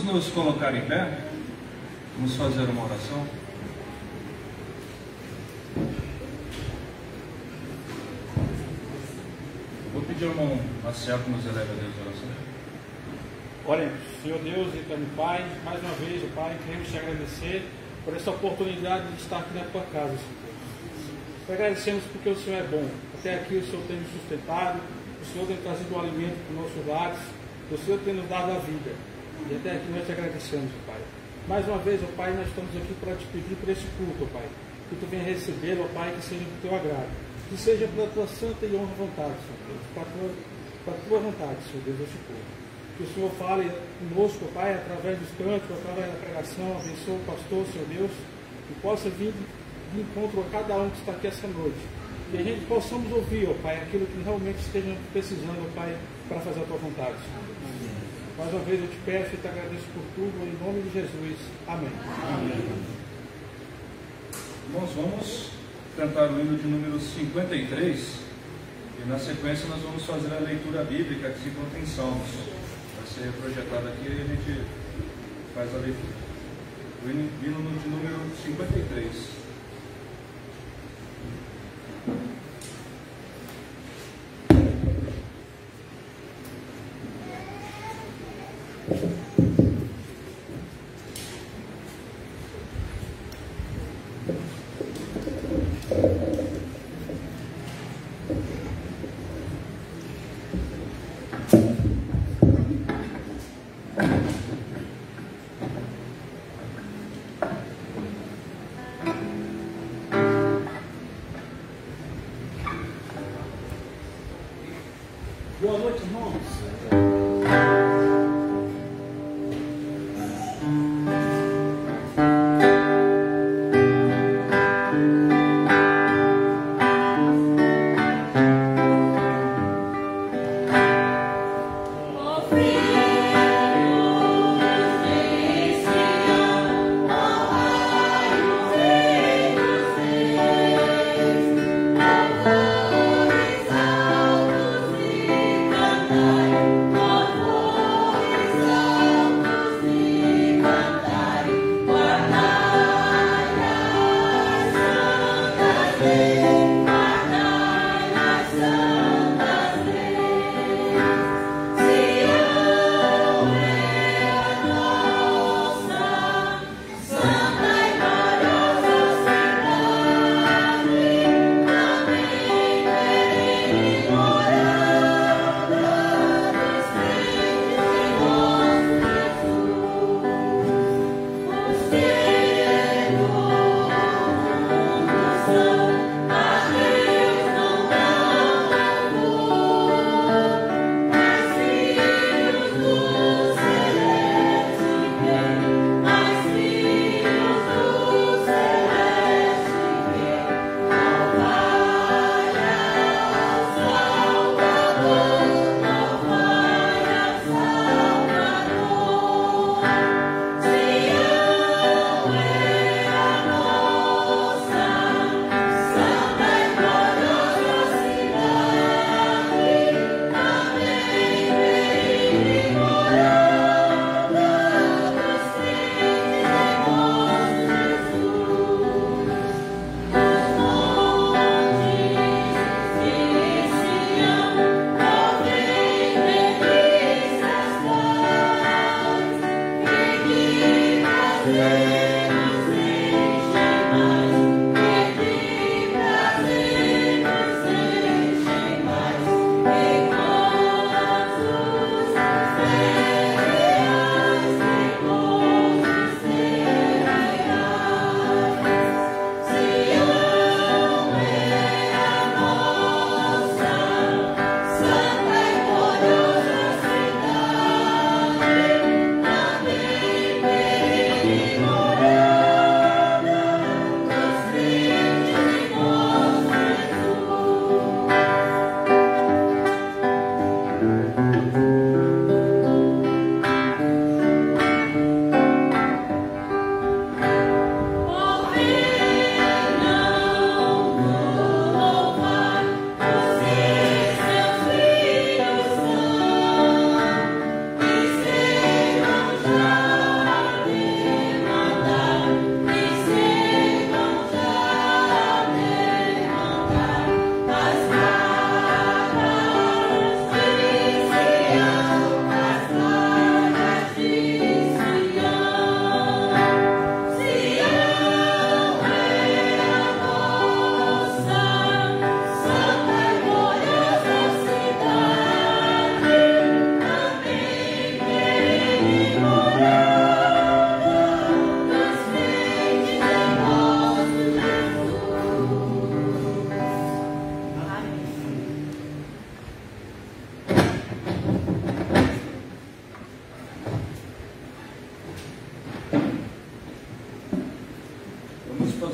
nos colocar em pé? Vamos fazer uma oração. Vou pedir ao irmão Maciel que nos eleve a Deus a oração. Oremos. Senhor Deus e Eterno Pai, mais uma vez, ó Pai, queremos te agradecer por essa oportunidade de estar aqui na tua casa, Senhor Deus. Te agradecemos porque o Senhor é bom. Até aqui o Senhor tem nos sustentado, o Senhor tem trazido o alimento para os nossos lares, o Senhor tem nos dado a vida. E até aqui nós te agradecemos, ó Pai. Mais uma vez, ó Pai, nós estamos aqui para te pedir por esse culto, ó Pai. Que tu venha receber, ó Pai, que seja do teu agrado. Que seja pela tua santa e honra vontade, Senhor Deus. Para a tua vontade, Senhor Deus, esse culto. Que o Senhor fale conosco, Pai, através dos cantos, através da pregação. Abençoa o pastor, Senhor Deus, que possa vir de encontro a cada um que está aqui essa noite. Que a gente possamos ouvir, ó Pai, aquilo que realmente estejam precisando, ó Pai, para fazer a tua vontade, Senhor. Mais uma vez eu te peço e te agradeço por tudo, em nome de Jesus. Amém. Amém. Irmãos, vamos cantar o hino de número 53 e na sequência nós vamos fazer a leitura bíblica que se contém Salmos. Vai ser projetado aqui e a gente faz a leitura. O hino de número 53. Boa noite, irmãos. Amém.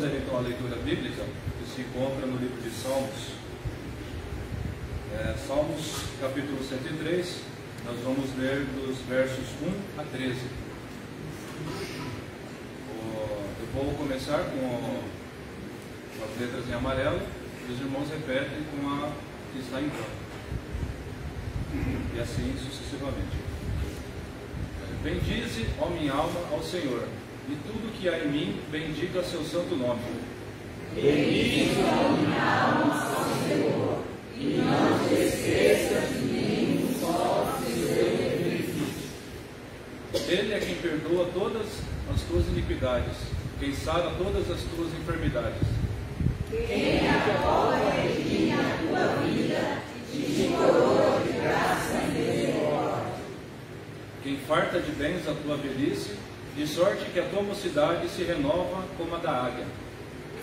fazer então a leitura bíblica, que se encontra no livro de Salmos. Salmos capítulo 103, nós vamos ler dos versos 1 a 13. Eu vou começar com as letras em amarelo e os irmãos repetem com a que está em branco. E assim sucessivamente. Bendize, ó minha alma, ao Senhor, e tudo que há em mim, bendiga seu santo nome. Bendize, ó minha alma, ao Senhor, e não te esqueças de mim, só se eu benefício. Ele é quem perdoa todas as tuas iniquidades, quem sara todas as tuas enfermidades. Quem agora redime a tua vida e te coroa de graça e misericórdia. Quem farta de bens a tua velhice, de sorte que a tua mocidade se renova como a da águia.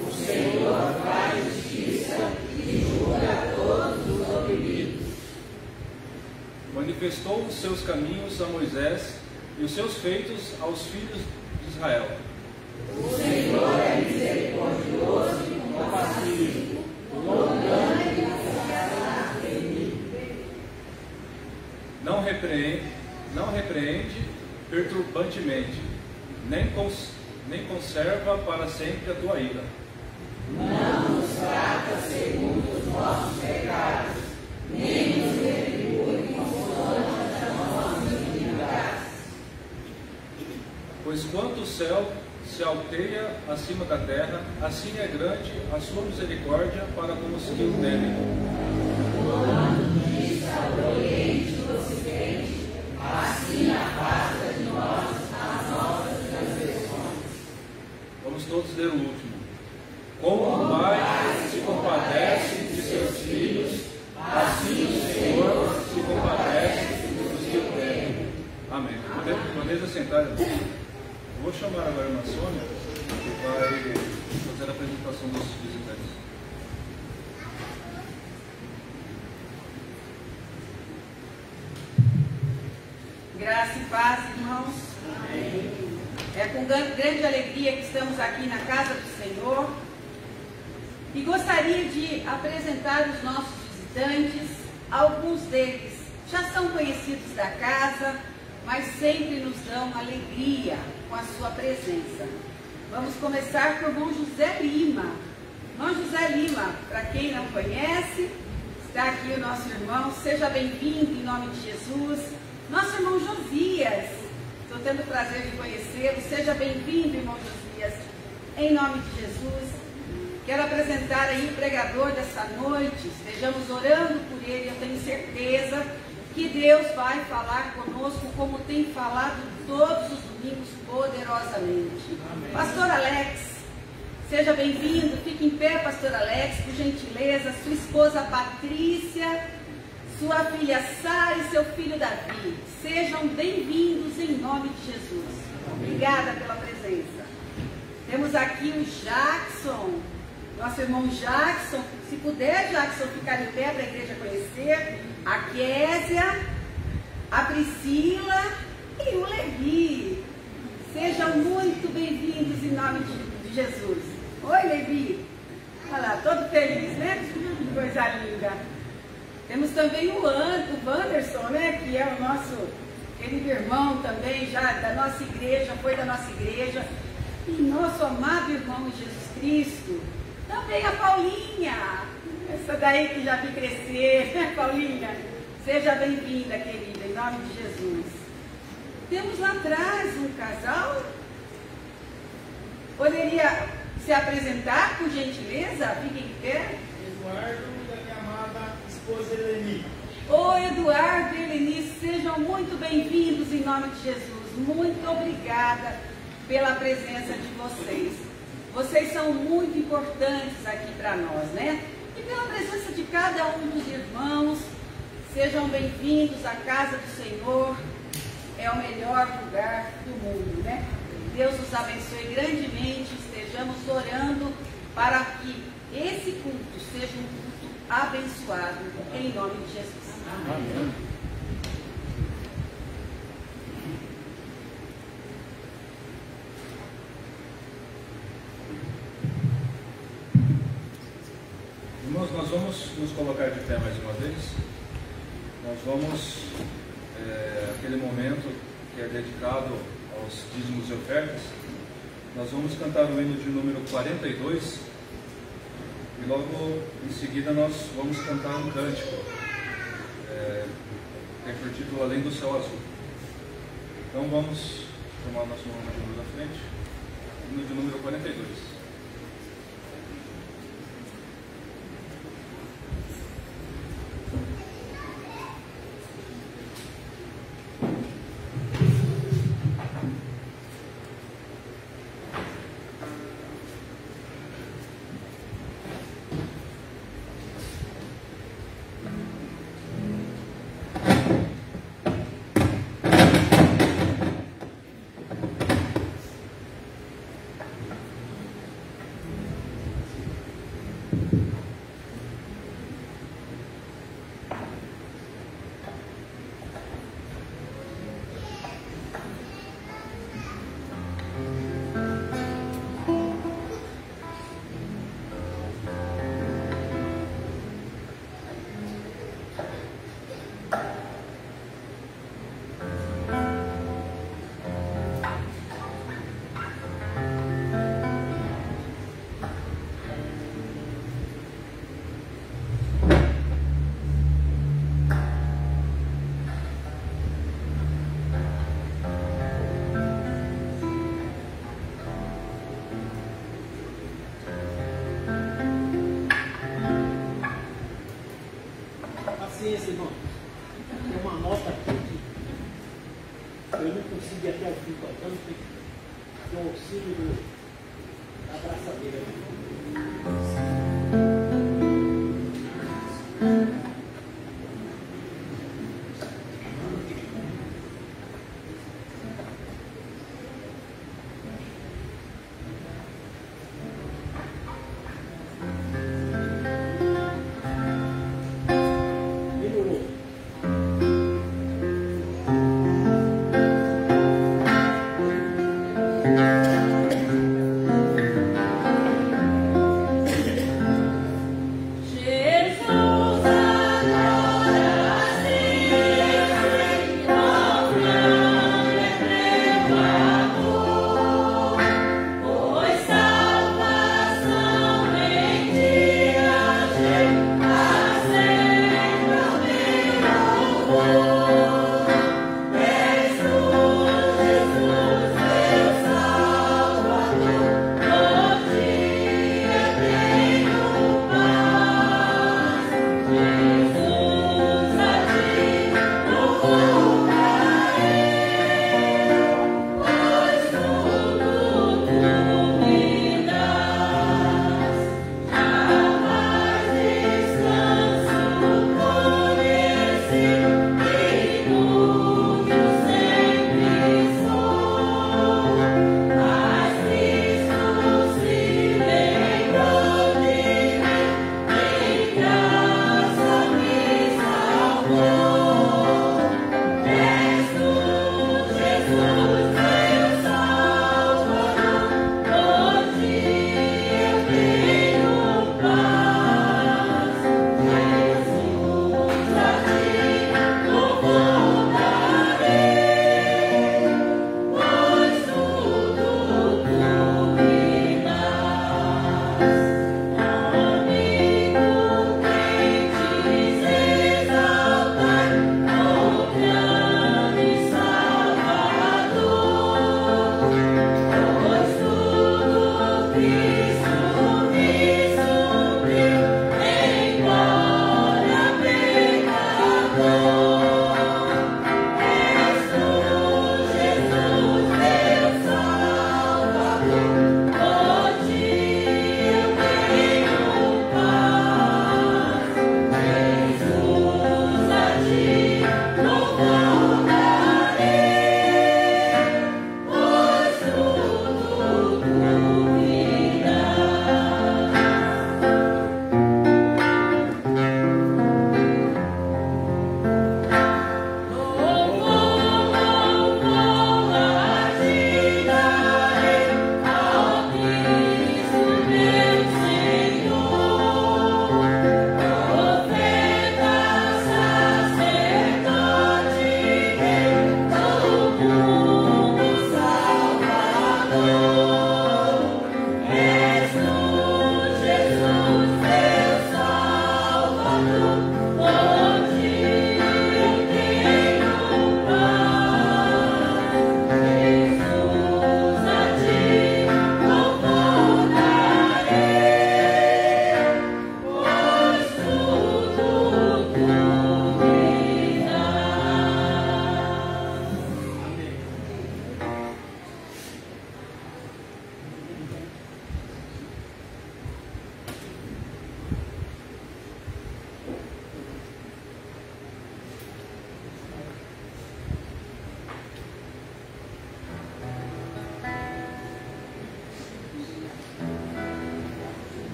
O Senhor faz justiça e julga todos os oprimidos. Manifestou os seus caminhos a Moisés e os seus feitos aos filhos de Israel. O Senhor é misericordioso e compassivo, longânimo para remir. Não repreende perturbantemente, nem conserva para sempre a tua ira. Não nos trata segundo os nossos pecados, nem nos retribui conforme as nossas iniquidades. Pois quanto o céu se alteia acima da terra, assim é grande a sua misericórdia para com os que o temem. Quando dista do Oriente do Ocidente, assim afasta de nós as nossas transgressões. Vamos todos ler o último. Como o Pai se compadece de seus filhos, assim o Senhor se compadece dos que o temem. Amém. Podeis assentar. Eu vou chamar agora a irmã Sônia, que vai fazer a apresentação dos visitantes. Graça e paz, irmãos. Amém. É com grande alegria que estamos aqui na casa do Senhor e gostaria de apresentar os nossos visitantes. Alguns deles já são conhecidos da casa, mas sempre nos dão alegria com a sua presença. Vamos começar por irmão José Lima. Irmão José Lima, para quem não conhece, está aqui o nosso irmão. Seja bem-vindo em nome de Jesus. Nosso irmão Josias, estou tendo o prazer de conhecê-lo. Seja bem-vindo, irmão Josias, em nome de Jesus. Quero apresentar aí o pregador dessa noite. Estejamos orando por ele. Eu tenho certeza que Deus vai falar conosco como tem falado todos os domingos poderosamente. Amém. Pastor Alex, seja bem-vindo. Fique em pé, Pastor Alex, por gentileza. Sua esposa Patrícia, sua filha Sara e seu filho Davi, sejam bem-vindos em nome de Jesus. Obrigada pela presença. Temos aqui o Jackson, nosso irmão Jackson. Se puder, Jackson, ficar em pé para a igreja conhecer. A Késia, a Priscila e o Levi. Sejam muito bem-vindos em nome de Jesus. Oi, Levi. Olha lá, todo feliz, né? Que coisa linda. Temos também o Wanderson, né, que é o nosso querido irmão também, já da nossa igreja, foi da nossa igreja. E nosso amado irmão Jesus Cristo. Também a Paulinha, essa daí que já vi crescer, né, Paulinha? Seja bem-vinda, querida, em nome de Jesus. Temos lá atrás um casal. Poderia se apresentar, por gentileza? Fiquem em pé. Eduardo e a minha amada esposa Eleni. Ô Eduardo e Eleni, sejam muito bem-vindos em nome de Jesus. Muito obrigada pela presença de vocês. Vocês são muito importantes aqui para nós, né? E pela presença de cada um dos irmãos, sejam bem-vindos à casa do Senhor. É o melhor lugar do mundo, né? Deus nos abençoe grandemente. Estejamos orando para que esse culto seja um culto abençoado, em nome de Jesus. Amém. vamos nos colocar de pé mais uma vez. Nós vamos, aquele momento que é dedicado aos dízimos e ofertas, nós vamos cantar o hino de número 42 e logo em seguida nós vamos cantar um cântico, que é por título Além do Céu Azul. Então vamos tomar o nosso nome de luz à frente, hino de número 42. Paciência, irmão. Tem uma nota aqui que eu não consigo ir até o fim tocando, tem que ter o auxílio da abraçadeira.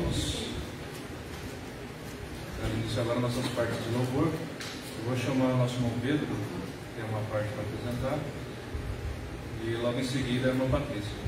vamos iniciar agora nossas partes de louvor. Eu vou chamar o nosso irmão Pedro, que tem uma parte para apresentar, e logo em seguida a irmã Patrícia.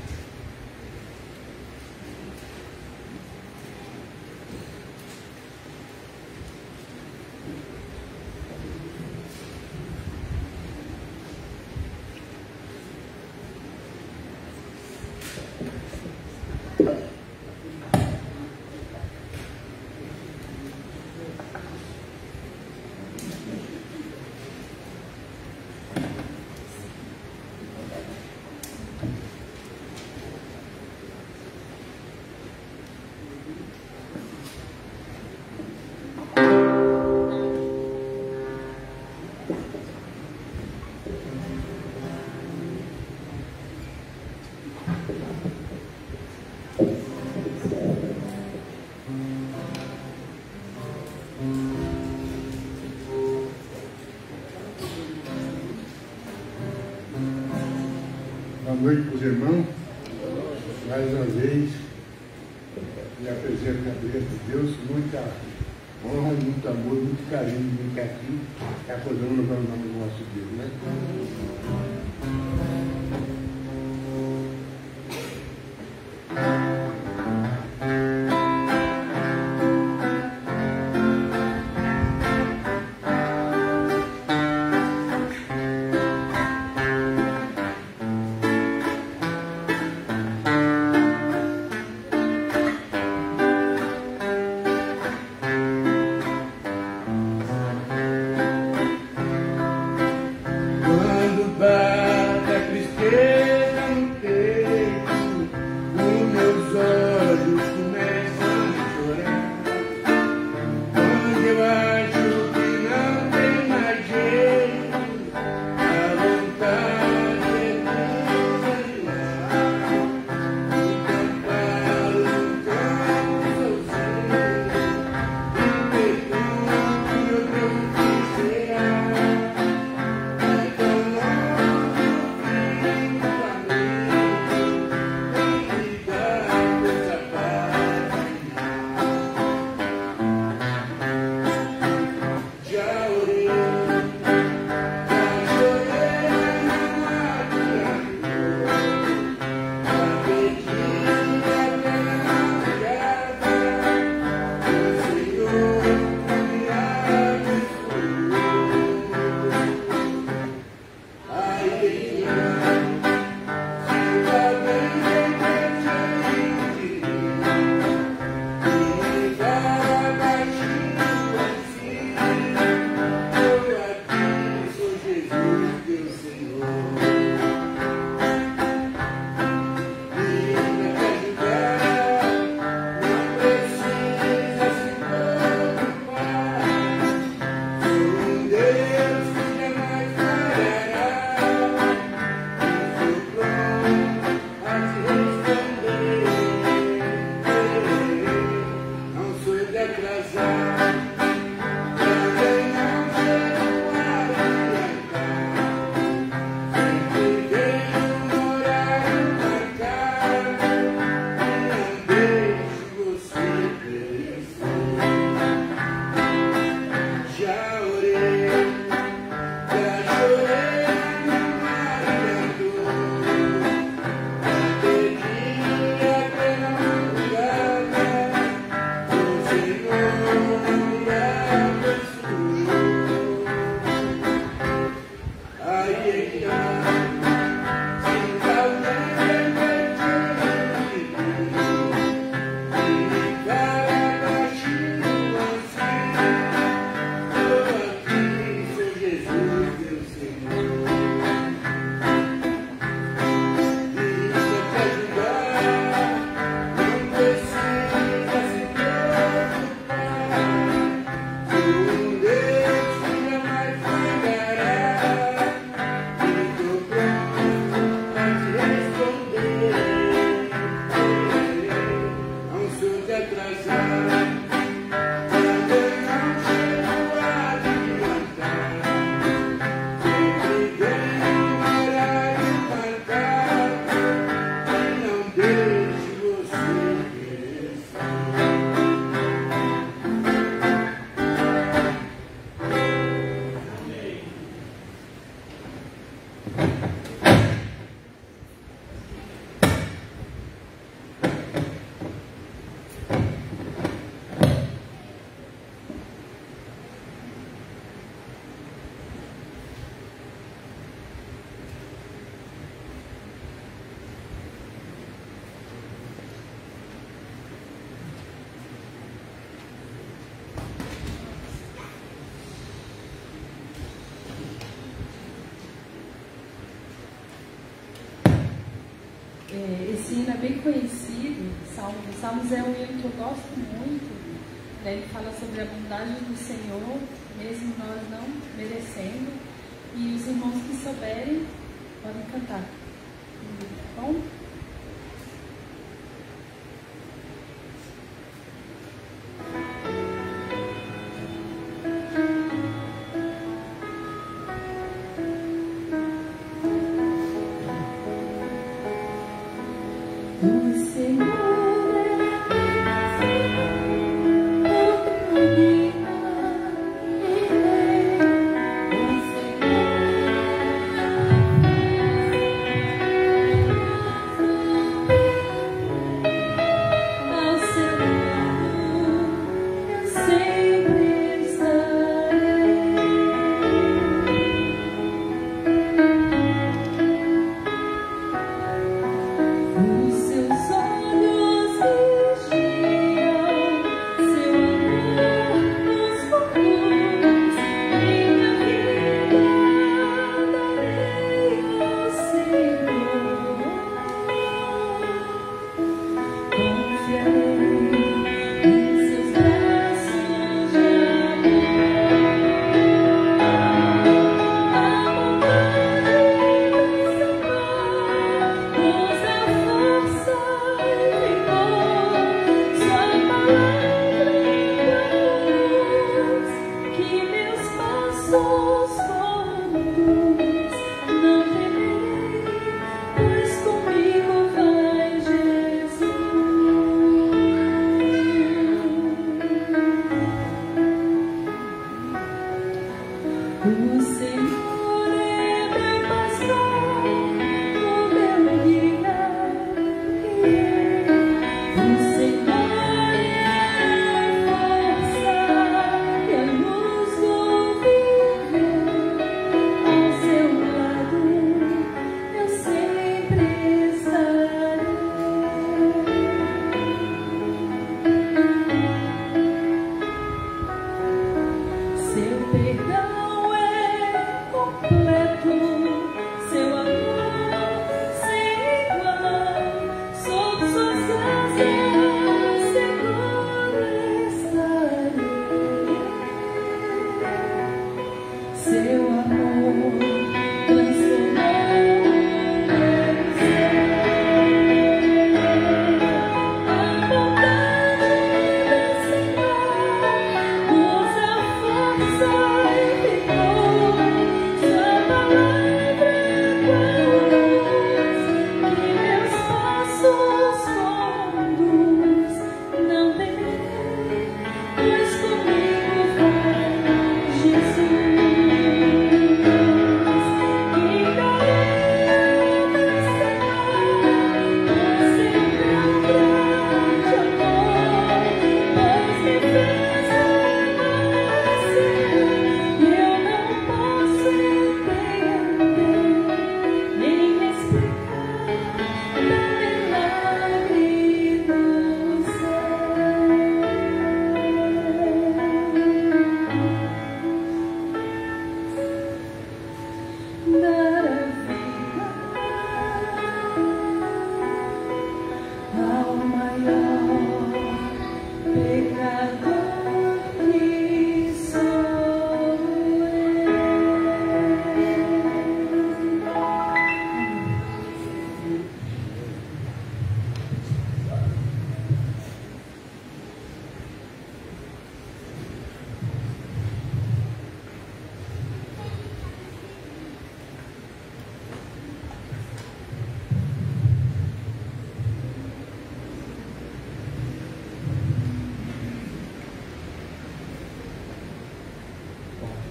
Boa noite para os irmãos. Mais uma vez, me apresento na presença de Deus, muita honra, muito amor, muito carinho de vir aqui, acordando no nome do nosso Deus, né? Quando conhecido. Salmos é um hino que eu gosto muito. Ele fala sobre a bondade do Senhor, mesmo nós não merecendo. E os irmãos que souberem podem cantar. Tá bom?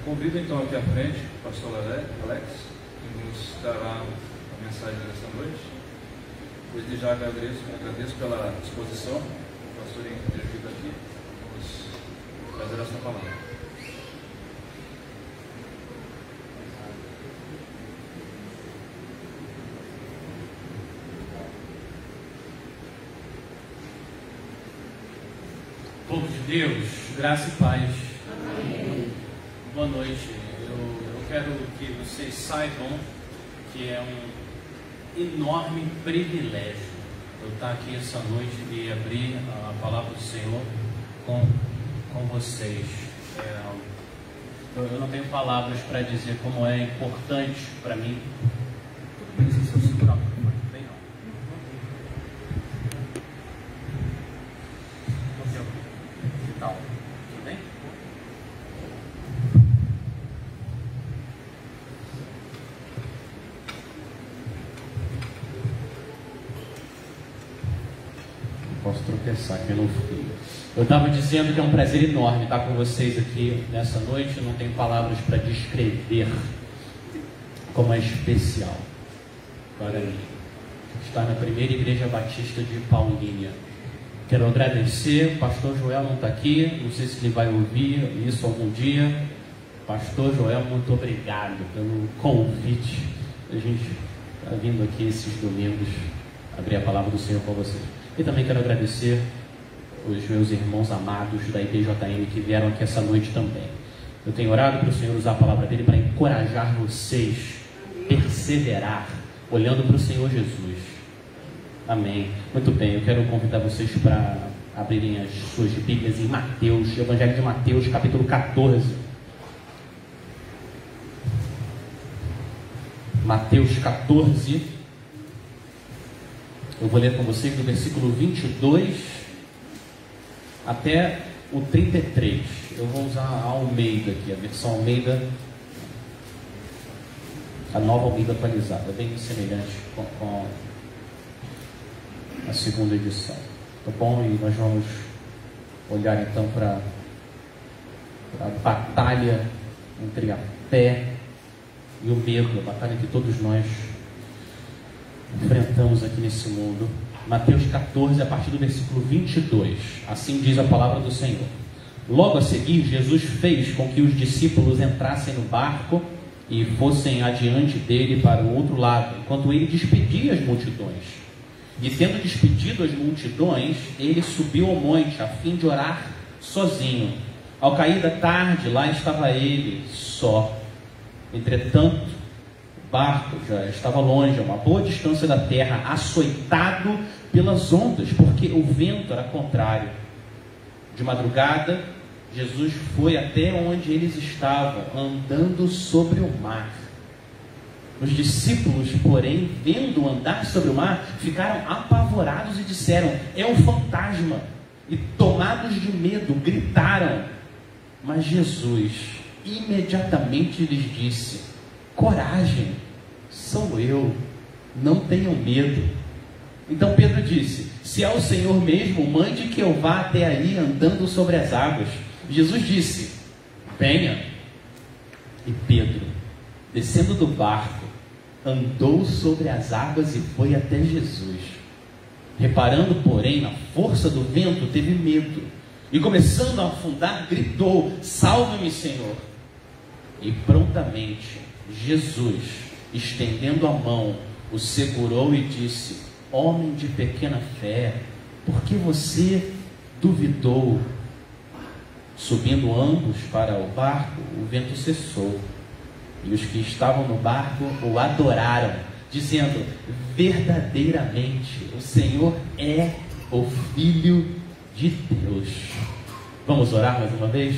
Convido então aqui à frente o pastor Alex, que nos dará a mensagem desta noite. Desde já agradeço pela disposição do pastor em ter vindo aqui, nos trazer essa palavra. Povo de Deus, graça e paz. Amém. Boa noite. Eu quero que vocês saibam que é um enorme privilégio eu estar aqui essa noite e abrir a palavra do Senhor com vocês. Eu não tenho palavras para dizer como é importante para mim. Tudo bem se eu segurar um pouco mais bem, não. Que tal? Tudo bem? Posso tropeçar aqui no fio. Eu estava dizendo que é um prazer enorme estar com vocês aqui nessa noite. Eu não tenho palavras para descrever como é especial para mim estar na primeira igreja batista de Paulínia. Quero agradecer. O pastor Joel não está aqui, não sei se ele vai ouvir isso algum dia. Pastor Joel, muito obrigado pelo convite. A gente está vindo aqui esses domingos abrir a palavra do Senhor com vocês. E também quero agradecer os meus irmãos amados da IPJM que vieram aqui essa noite também. Eu tenho orado para o Senhor usar a palavra dele para encorajar vocês, perseverar, olhando para o Senhor Jesus. Amém. Muito bem, eu quero convidar vocês para abrirem as suas Bíblias em Mateus, Evangelho de Mateus, capítulo 14. Mateus 14. Eu vou ler com vocês do versículo 22 até o 33. Eu vou usar a Almeida aqui, a versão Almeida, a nova Almeida atualizada, bem semelhante com a segunda edição. Tá bom? E nós vamos olhar então para a batalha entre a fé e o medo, a batalha que todos nós enfrentamos aqui nesse mundo. Mateus 14, a partir do versículo 22. Assim diz a palavra do Senhor. Logo a seguir, Jesus fez com que os discípulos entrassem no barco e fossem adiante dele para o outro lado, enquanto ele despedia as multidões. E tendo despedido as multidões, ele subiu ao monte a fim de orar sozinho. Ao cair da tarde, lá estava ele só. Entretanto, o barco já estava longe, a uma boa distância da terra, açoitado pelas ondas, porque o vento era contrário. De madrugada, Jesus foi até onde eles estavam, andando sobre o mar. Os discípulos, porém, vendo andar sobre o mar, ficaram apavorados e disseram: é um fantasma. E tomados de medo, gritaram. Mas Jesus imediatamente lhes disse: coragem, sou eu, não tenham medo. Então Pedro disse: se é o Senhor mesmo, mande que eu vá até aí andando sobre as águas. Jesus disse: venha. E Pedro, descendo do barco, andou sobre as águas e foi até Jesus. Reparando, porém, na força do vento, teve medo, e começando a afundar, gritou: salve-me, Senhor. E prontamente Jesus, estendendo a mão, o segurou e disse: homem de pequena fé, por que você duvidou? Subindo ambos para o barco, o vento cessou, e os que estavam no barco o adoraram, dizendo: verdadeiramente o Senhor é o Filho de Deus. Vamos orar mais uma vez?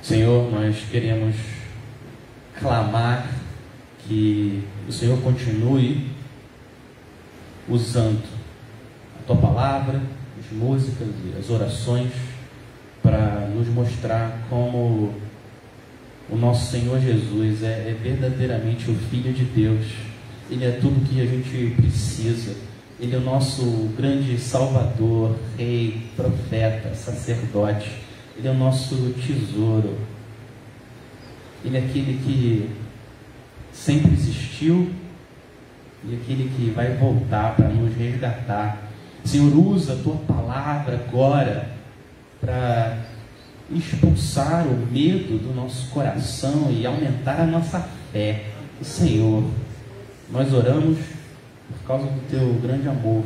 Senhor, nós queremos clamar que o Senhor continue usando a Tua palavra, as músicas e as orações para nos mostrar como o nosso Senhor Jesus é verdadeiramente o Filho de Deus. Ele é tudo que a gente precisa. Ele é o nosso grande Salvador, Rei, Profeta, Sacerdote. Ele é o nosso tesouro. Ele é aquele que sempre existiu e aquele que vai voltar para nos resgatar. Senhor, usa a Tua palavra agora para expulsar o medo do nosso coração e aumentar a nossa fé. E, Senhor, nós oramos por causa do Teu grande amor.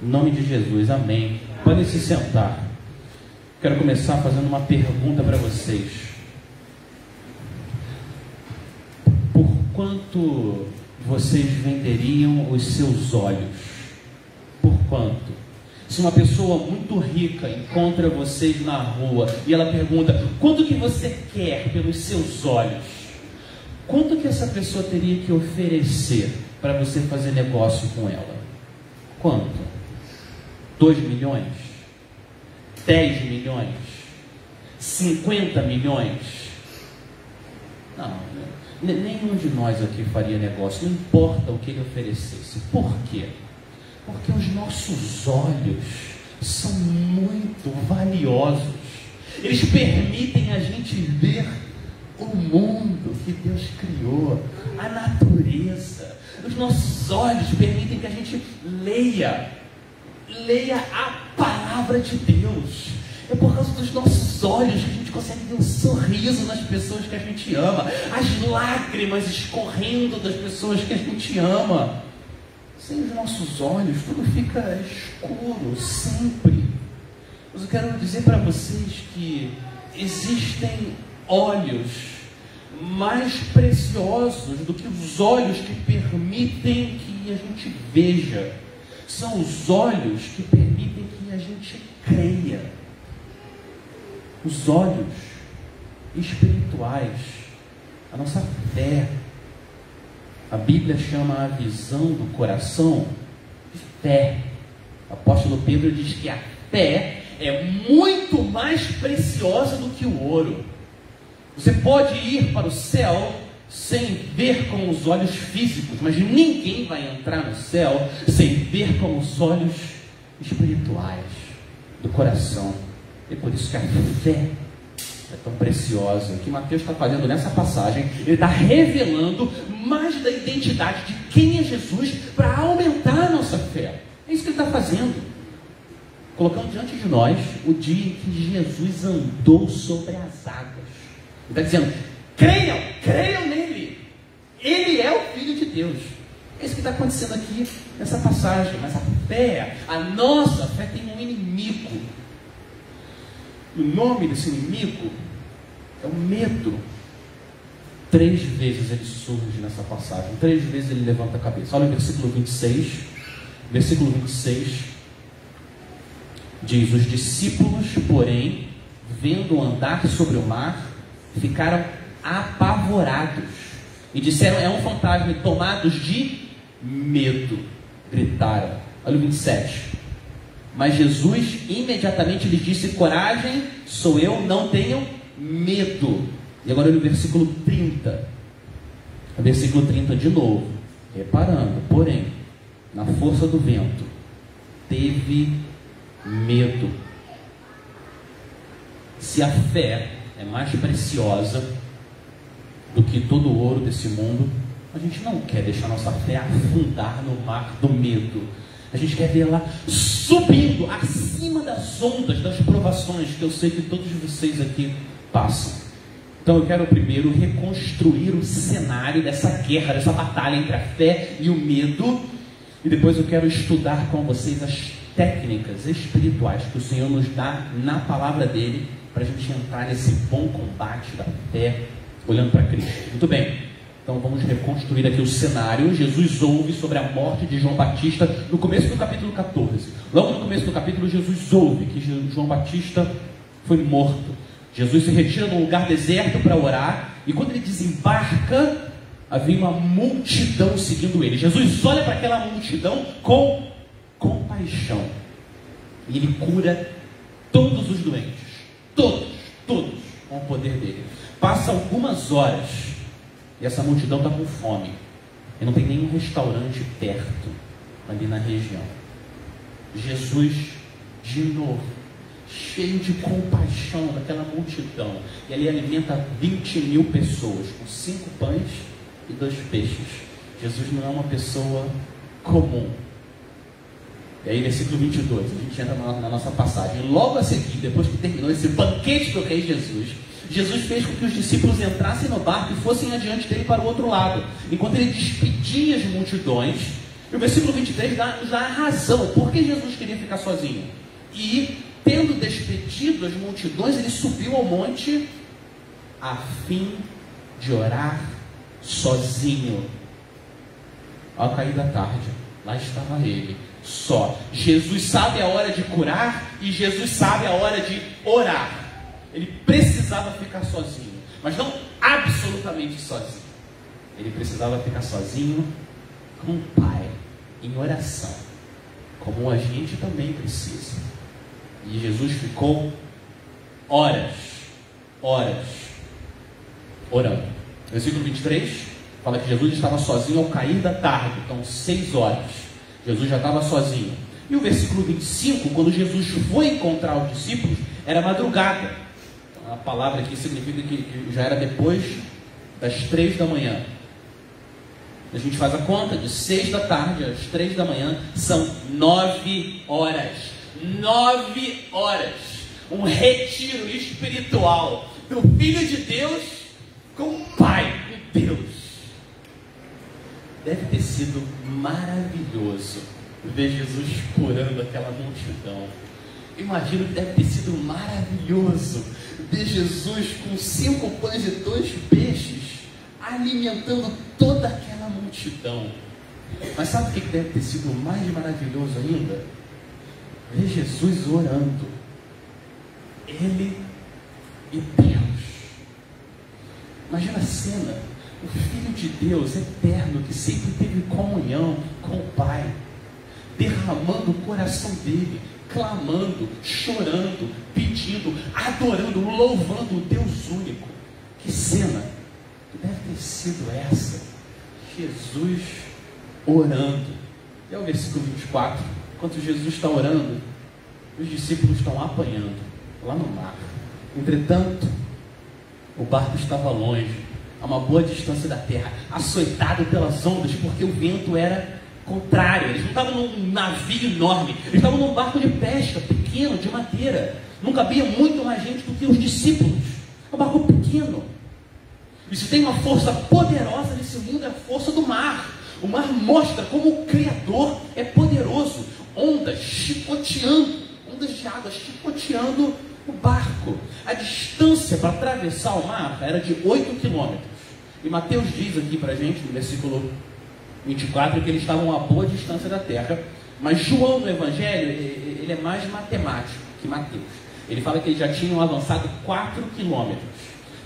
Em nome de Jesus, amém. Podem se sentar. Quero começar fazendo uma pergunta para vocês. Por quanto vocês venderiam os seus olhos? Por quanto? Se uma pessoa muito rica encontra vocês na rua e ela pergunta: quanto que você quer pelos seus olhos? Quanto que essa pessoa teria que oferecer para você fazer negócio com ela? Quanto? 2 milhões? 10 milhões? 50 milhões? Não, nenhum de nós aqui faria negócio, não importa o que ele oferecesse. Por quê? Porque os nossos olhos são muito valiosos. Eles permitem a gente ver o mundo que Deus criou, a natureza. Os nossos olhos permitem que a gente leia a palavra de Deus. É por causa dos nossos olhos que a gente consegue ver um sorriso nas pessoas que a gente ama, as lágrimas escorrendo das pessoas que a gente ama. Sem os nossos olhos, tudo fica escuro, sempre. Mas eu quero dizer para vocês que existem olhos mais preciosos do que os olhos que permitem que a gente veja. São os olhos que permitem que a gente creia. Os olhos espirituais, a nossa fé. A Bíblia chama a visão do coração de fé. O apóstolo Pedro diz que a fé é muito mais preciosa do que o ouro. Você pode ir para o céu sem ver com os olhos físicos, mas ninguém vai entrar no céu sem ver com os olhos espirituais do coração. É por isso que a fé é tão preciosa. O que Mateus está fazendo nessa passagem, ele está revelando mais da identidade de quem é Jesus para aumentar a nossa fé. É isso que ele está fazendo, colocando diante de nós o dia em que Jesus andou sobre as águas. Ele está dizendo: creiam nele, ele é o Filho de Deus. É isso que está acontecendo aqui nessa passagem. Mas a fé, a nossa fé, tem um inimigo. O nome desse inimigo é o medo. 3 vezes ele surge nessa passagem. 3 vezes ele levanta a cabeça. Olha o versículo 26. Versículo 26 diz: os discípulos, porém, vendo andar sobre o mar, ficaram apavorados e disseram: é um fantasma. E tomados de medo, gritaram. Olha o 27. Mas Jesus imediatamente lhes disse: coragem, sou eu, não tenham medo. E agora no versículo 30. Versículo 30 de novo. Reparando, porém, na força do vento, teve medo. Se a fé é mais preciosa do que todo o ouro desse mundo, a gente não quer deixar nossa fé afundar no mar do medo. A gente quer ver ela subindo acima das ondas, das provações que eu sei que todos vocês aqui passam. Então eu quero primeiro reconstruir o cenário dessa guerra, dessa batalha entre a fé e o medo. E depois eu quero estudar com vocês as técnicas espirituais que o Senhor nos dá na palavra dele, para a gente entrar nesse bom combate da fé, olhando para Cristo. Muito bem. Então vamos reconstruir aqui o cenário. Jesus ouve sobre a morte de João Batista no começo do capítulo 14. Logo no começo do capítulo, Jesus ouve que João Batista foi morto. Jesus se retira num lugar deserto para orar, e quando ele desembarca, havia uma multidão seguindo ele. Jesus olha para aquela multidão com compaixão, e ele cura todos os doentes, todos, com o poder dele. Passa algumas horas, e essa multidão está com fome, e não tem nenhum restaurante perto, ali na região. Jesus, de novo, cheio de compaixão daquela multidão, e ali alimenta 20.000 pessoas, com 5 pães e 2 peixes. Jesus não é uma pessoa comum. E aí, versículo 22, a gente entra na nossa passagem. Logo a seguir, depois que terminou esse banquete do Rei Jesus, Jesus fez com que os discípulos entrassem no barco e fossem adiante dele para o outro lado, enquanto ele despedia as multidões. E o versículo 23 nos dá a razão por que Jesus queria ficar sozinho. E, tendo despedido as multidões, ele subiu ao monte a fim de orar sozinho. Ao cair da tarde, lá estava ele, só. Jesus sabe a hora de curar e Jesus sabe a hora de orar. Ele precisava ficar sozinho, mas não absolutamente sozinho. Ele precisava ficar sozinho com o Pai, em oração, como a gente também precisa. E Jesus ficou horas orando. Versículo 23 fala que Jesus estava sozinho ao cair da tarde, então 6 horas. Jesus já estava sozinho. E o versículo 25, quando Jesus foi encontrar os discípulos, era madrugada. A palavra aqui significa que já era depois das 3 da manhã. A gente faz a conta de 6 da tarde às 3 da manhã, são 9 horas. 9 horas. Um retiro espiritual do Filho de Deus com o Pai, com Deus. Deve ter sido maravilhoso ver Jesus curando aquela multidão. Imagino que deve ter sido maravilhoso ver Jesus com 5 pães e 2 peixes alimentando toda aquela multidão. Mas sabe o que deve ter sido mais maravilhoso ainda? Ver Jesus orando. Ele e Deus. Imagina a cena. O Filho de Deus eterno, que sempre teve comunhão com o Pai, derramando o coração dele, clamando, chorando, pedindo, adorando, louvando o Deus único. Que cena que deve ter sido essa? Jesus orando. E é o versículo 24. Enquanto Jesus está orando, os discípulos estão apanhando lá no mar. Entretanto, o barco estava longe, a uma boa distância da terra, açoitado pelas ondas, porque o vento era contrário. Eles não estavam num navio enorme, eles estavam num barco de pesca pequeno, de madeira. Não cabia muito mais gente do que os discípulos. É um barco pequeno. E se tem uma força poderosa nesse mundo, é a força do mar. O mar mostra como o Criador é poderoso. Ondas chicoteando, ondas de água chicoteando o barco. A distância para atravessar o mar era de 8 quilômetros. E Mateus diz aqui para a gente, no versículo 24, que eles estavam a boa distância da terra. Mas João, no Evangelho, ele é mais matemático que Mateus. Ele fala que eles já tinham avançado 4 quilômetros.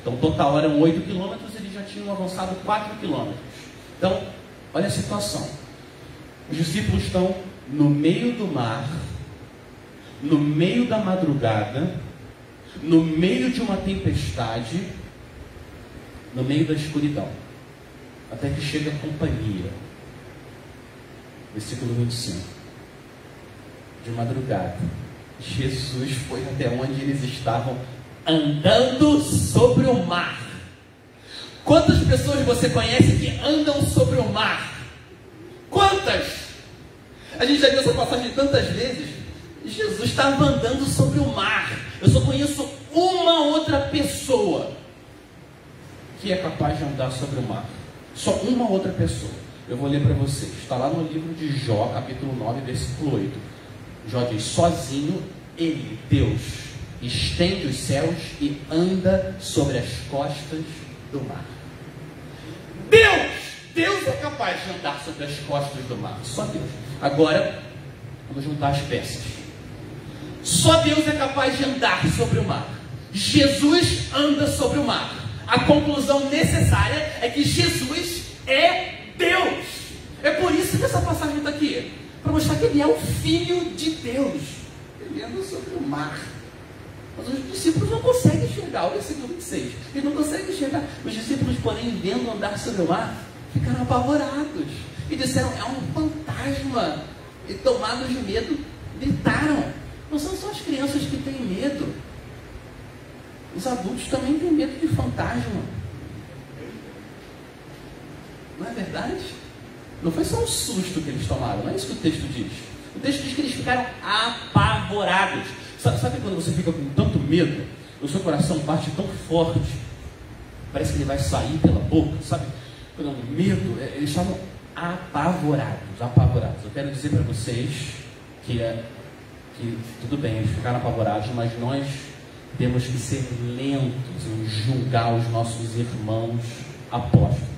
Então, total eram 8 quilômetros, eles já tinham avançado 4 quilômetros. Então, olha a situação. Os discípulos estão no meio do mar, no meio da madrugada, no meio de uma tempestade, no meio da escuridão, até que chega a companhia. Versículo 25. De madrugada, Jesus foi até onde eles estavam, andando sobre o mar. Quantas pessoas você conhece que andam sobre o mar? Quantas? A gente já viu essa passagem tantas vezes. Jesus estava andando sobre o mar. Eu só conheço uma outra pessoa que é capaz de andar sobre o mar. Só uma outra pessoa. Eu vou ler para vocês. Está lá no livro de Jó, capítulo 9, versículo 8. Jó diz: sozinho ele, Deus, estende os céus e anda sobre as costas do mar. Deus é capaz de andar sobre as costas do mar. Só Deus. Agora, vamos juntar as peças. Só Deus é capaz de andar sobre o mar. Jesus anda sobre o mar. A conclusão necessária é que Jesus é Deus. É por isso que essa passagem está aqui, para mostrar que ele é o Filho de Deus. Ele anda sobre o mar. Mas os discípulos não conseguem enxergar. O versículo 26. Eles não conseguem enxergar. Os discípulos, porém, vendo andar sobre o mar, ficaram apavorados e disseram: é um fantasma. E tomados de medo, gritaram. Não são só as crianças que têm medo. Os adultos também têm medo de fantasma. Não é verdade? Não foi só um susto que eles tomaram. Não é isso que o texto diz. O texto diz que eles ficaram apavorados. Sabe quando você fica com tanto medo, o seu coração bate tão forte, parece que ele vai sair pela boca, sabe? Quando é um medo, eles estavam apavorados. Eu quero dizer para vocês que tudo bem, eles ficaram apavorados, mas nós temos que ser lentos em julgar os nossos irmãos apóstolos.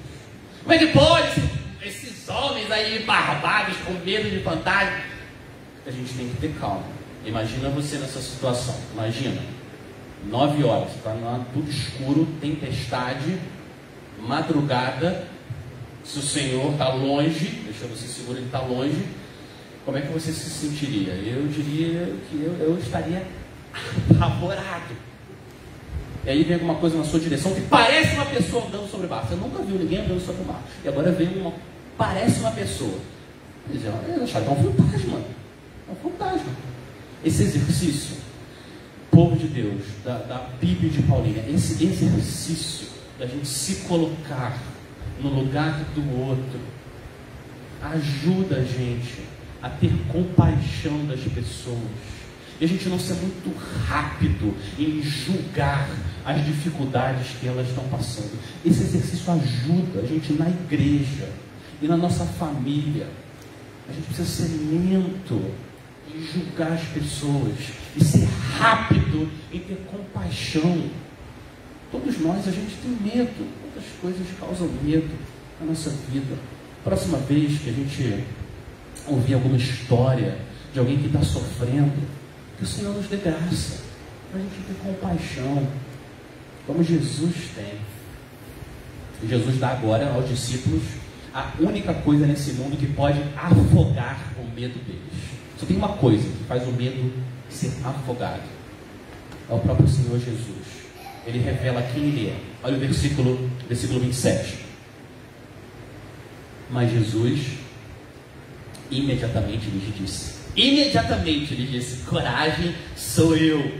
Como é que pode esses homens jovens aí barbados, com medo de fantasma. A gente tem que ter calma. Imagina você nessa situação. Imagina, 9 horas, está tudo escuro, tempestade, madrugada. Se o Senhor está longe, deixa você seguro, ele está longe, como é que você se sentiria? Eu diria que eu estaria apavorado. E aí vem alguma coisa na sua direção que parece uma pessoa andando sobre o mar. Você nunca viu ninguém andando sobre o mar. E agora parece uma pessoa. Eles acharam que é um fantasma. É um fantasma. Esse exercício, povo de Deus, da Bíblia de Paulínia, esse exercício da gente se colocar no lugar do outro, ajuda a gente a ter compaixão das pessoas. E a gente não ser muito rápido em julgar as dificuldades que elas estão passando. Esse exercício ajuda a gente na igreja e na nossa família. A gente precisa ser lento em julgar as pessoas e ser rápido em ter compaixão. Todos nós, a gente tem medo. Muitas coisas causam medo na nossa vida. Próxima vez que a gente ouvir alguma história de alguém que está sofrendo, que o Senhor nos dê graça, para a gente ter compaixão, como Jesus tem. E Jesus dá agora aos discípulos a única coisa nesse mundo que pode afogar o medo deles. Só tem uma coisa que faz o medo ser afogado. É o próprio Senhor Jesus. Ele revela quem Ele é. Olha o versículo 27. Mas Jesus imediatamente lhes disse, coragem, sou eu,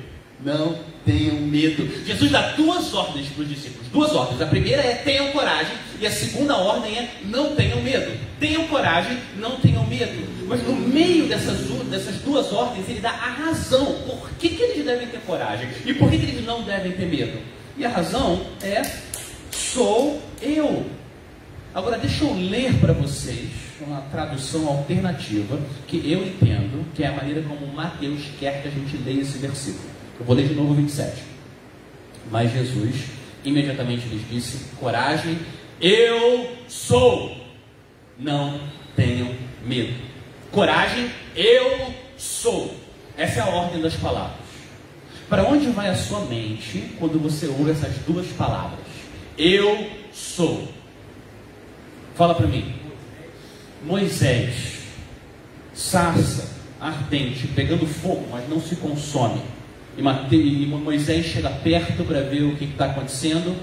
não tenham medo. Jesus dá 2 ordens para os discípulos, 2 ordens. A primeira é tenham coragem, e a segunda ordem é não tenham medo. Tenham coragem, não tenham medo. Mas no meio dessas 2 ordens, ele dá a razão por que eles devem ter coragem e por que eles não devem ter medo. E a razão é, sou eu. Agora deixa eu ler para vocês uma tradução alternativa que eu entendo que é a maneira como Mateus quer que a gente leia esse versículo. Eu vou ler de novo o 27. Mas Jesus imediatamente lhes disse, coragem, eu sou, não tenham medo. Coragem, eu sou. Essa é a ordem das palavras. Para onde vai a sua mente quando você ouve essas 2 palavras? Eu sou. Fala para mim. Moisés, sarça ardente, pegando fogo, mas não se consome. E Moisés chega perto para ver o que está acontecendo.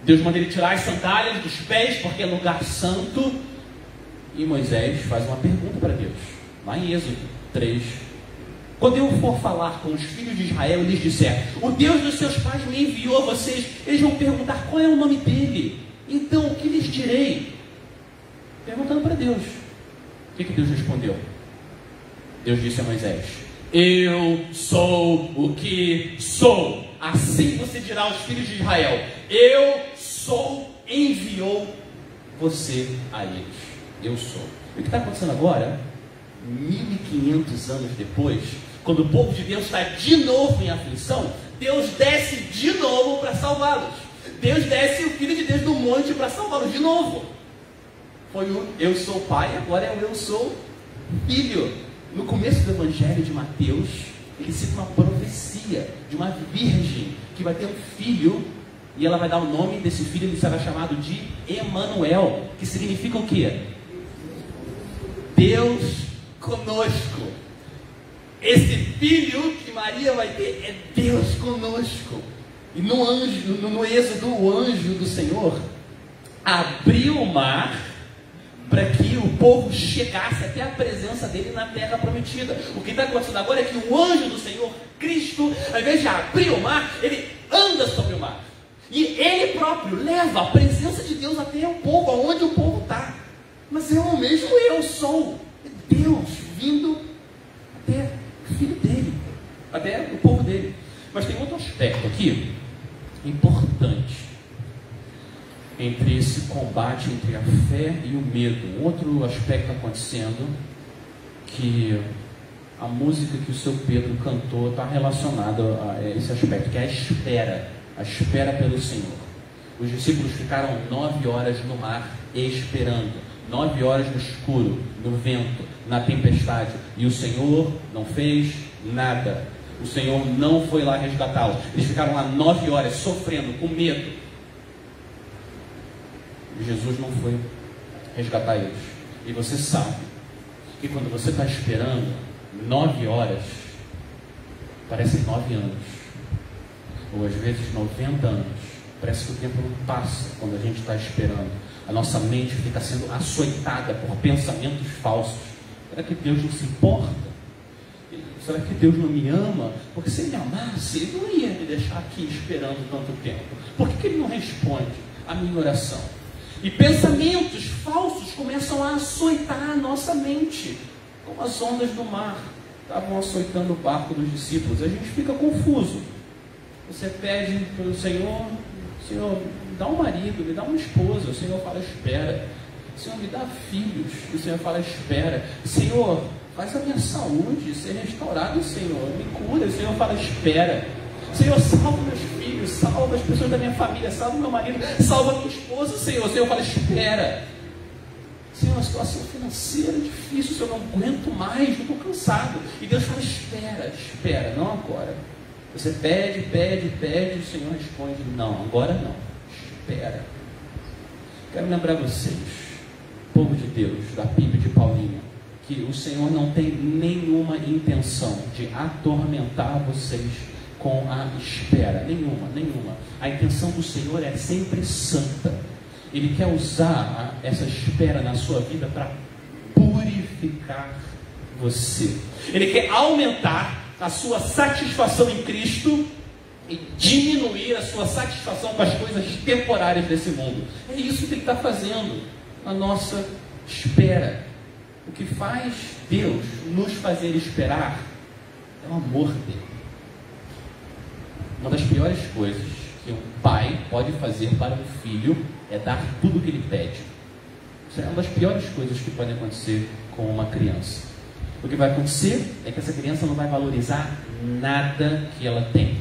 Deus manda ele tirar as sandálias dos pés, porque é lugar santo. E Moisés faz uma pergunta para Deus, lá em Êxodo 3. Quando eu for falar com os filhos de Israel e lhes disser, o Deus dos seus pais me enviou a vocês, eles vão perguntar qual é o nome dele. Então o que lhes direi? Perguntando para Deus. O que Deus respondeu? Deus disse a Moisés, eu sou o que sou. Assim você dirá aos filhos de Israel, eu sou, enviou você a eles. Eu sou. E o que está acontecendo agora, 1500 anos depois, quando o povo de Deus está de novo em aflição, Deus desce de novo para salvá-los. Deus desce o Filho de Deus do monte para salvá-los de novo. Foi o eu sou pai, agora é o eu sou filho. No começo do Evangelho de Mateus, ele cita uma profecia de uma virgem que vai ter um filho, e ela vai dar o nome desse filho, ele será chamado de Emanuel, que significa o quê? Deus conosco. Esse filho que Maria vai ter é Deus conosco. E no Êxodo, o anjo do Senhor abriu o mar para que o povo chegasse até a presença dele na terra prometida. O que está acontecendo agora é que o anjo do Senhor, Cristo, ao invés de abrir o mar, ele anda sobre o mar. E ele próprio leva a presença de Deus até o povo, aonde o povo está. Mas é o mesmo eu sou. É Deus vindo até o filho dele, até o povo dele. Mas tem outro aspecto aqui, importante, entre esse combate entre a fé e o medo. Outro aspecto acontecendo, que a música que o seu Pedro cantou está relacionada a esse aspecto, que é a espera pelo Senhor. Os discípulos ficaram 9 horas no mar esperando. 9 horas no escuro, no vento, na tempestade, e o Senhor não fez nada. O Senhor não foi lá resgatá-los. Eles ficaram lá 9 horas sofrendo, com medo. Jesus não foi resgatar eles. E você sabe que quando você está esperando 9 horas, parecem 9 anos, ou às vezes 90 anos. Parece que o tempo não passa quando a gente está esperando. A nossa mente fica sendo açoitada por pensamentos falsos. Será que Deus não se importa? Será que Deus não me ama? Porque se Ele me amasse, Ele não ia me deixar aqui esperando tanto tempo. Por que Ele não responde a minha oração? E pensamentos falsos começam a açoitar a nossa mente, como as ondas do mar estavam açoitando o barco dos discípulos. A gente fica confuso. Você pede para o Senhor: Senhor, me dá um marido, me dá uma esposa. O Senhor fala: espera. Senhor, me dá filhos. O Senhor fala: espera. Senhor, faz a minha saúde ser restaurada, Senhor, me cura. O Senhor fala: espera. Senhor, salva meus filhos, salva as pessoas da minha família, salva meu marido, salva minha esposa, Senhor. O Senhor fala: espera. Senhor, a situação financeira é difícil, Senhor, não aguento mais, eu estou cansado. E Deus fala: espera, espera, não agora. Você pede, pede, pede, o Senhor responde: não, agora não, espera. Quero lembrar vocês, povo de Deus, da Bíblia de Paulinho, que o Senhor não tem nenhuma intenção de atormentar vocês com a espera, nenhuma. A intenção do Senhor é sempre santa. Ele quer usar essa espera na sua vida para purificar você. Ele quer aumentar a sua satisfação em Cristo e diminuir a sua satisfação com as coisas temporárias desse mundo. É isso que Ele está fazendo na nossa espera. O que faz Deus nos fazer esperar é o amor dele. Uma das piores coisas que um pai pode fazer para um filho é dar tudo o que ele pede. Isso é uma das piores coisas que pode acontecer com uma criança. O que vai acontecer é que essa criança não vai valorizar nada que ela tem.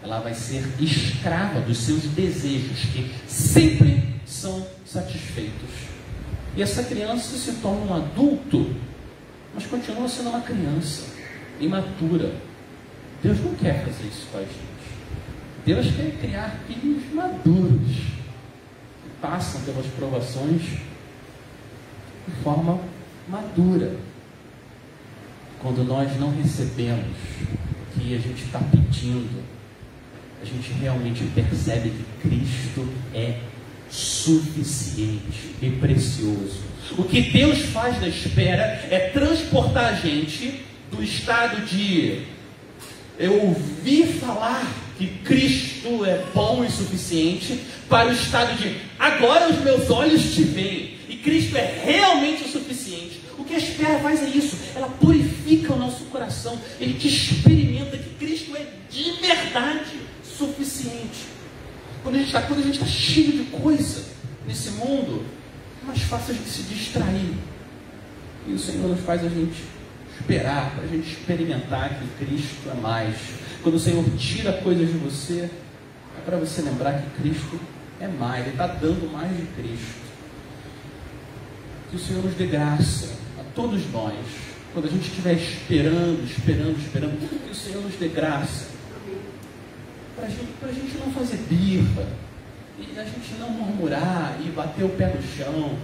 Ela vai ser escrava dos seus desejos, que sempre são satisfeitos. E essa criança se torna um adulto, mas continua sendo uma criança, imatura. Deus não quer fazer isso com a gente. Deus quer criar filhos maduros, que passam pelas provações de forma madura. Quando nós não recebemos o que a gente está pedindo, a gente realmente percebe que Cristo é suficiente e precioso. O que Deus faz na espera é transportar a gente do estado de eu ouvi falar que Cristo é bom e suficiente, para o estado de agora os meus olhos te veem e Cristo é realmente o suficiente. O que a espera faz é isso, ela purifica o nosso coração. A gente experimenta que Cristo é de verdade suficiente. Quando a gente está cheio de coisa nesse mundo, é mais fácil a gente se distrair. E o Senhor nos faz a gente esperar, para a gente experimentar que Cristo é mais. Quando o Senhor tira coisas de você, é para você lembrar que Cristo é mais. Ele está dando mais de Cristo. Que o Senhor nos dê graça a todos nós, quando a gente estiver esperando, que o Senhor nos dê graça, para a gente não fazer birra, e a gente não murmurar e bater o pé no chão.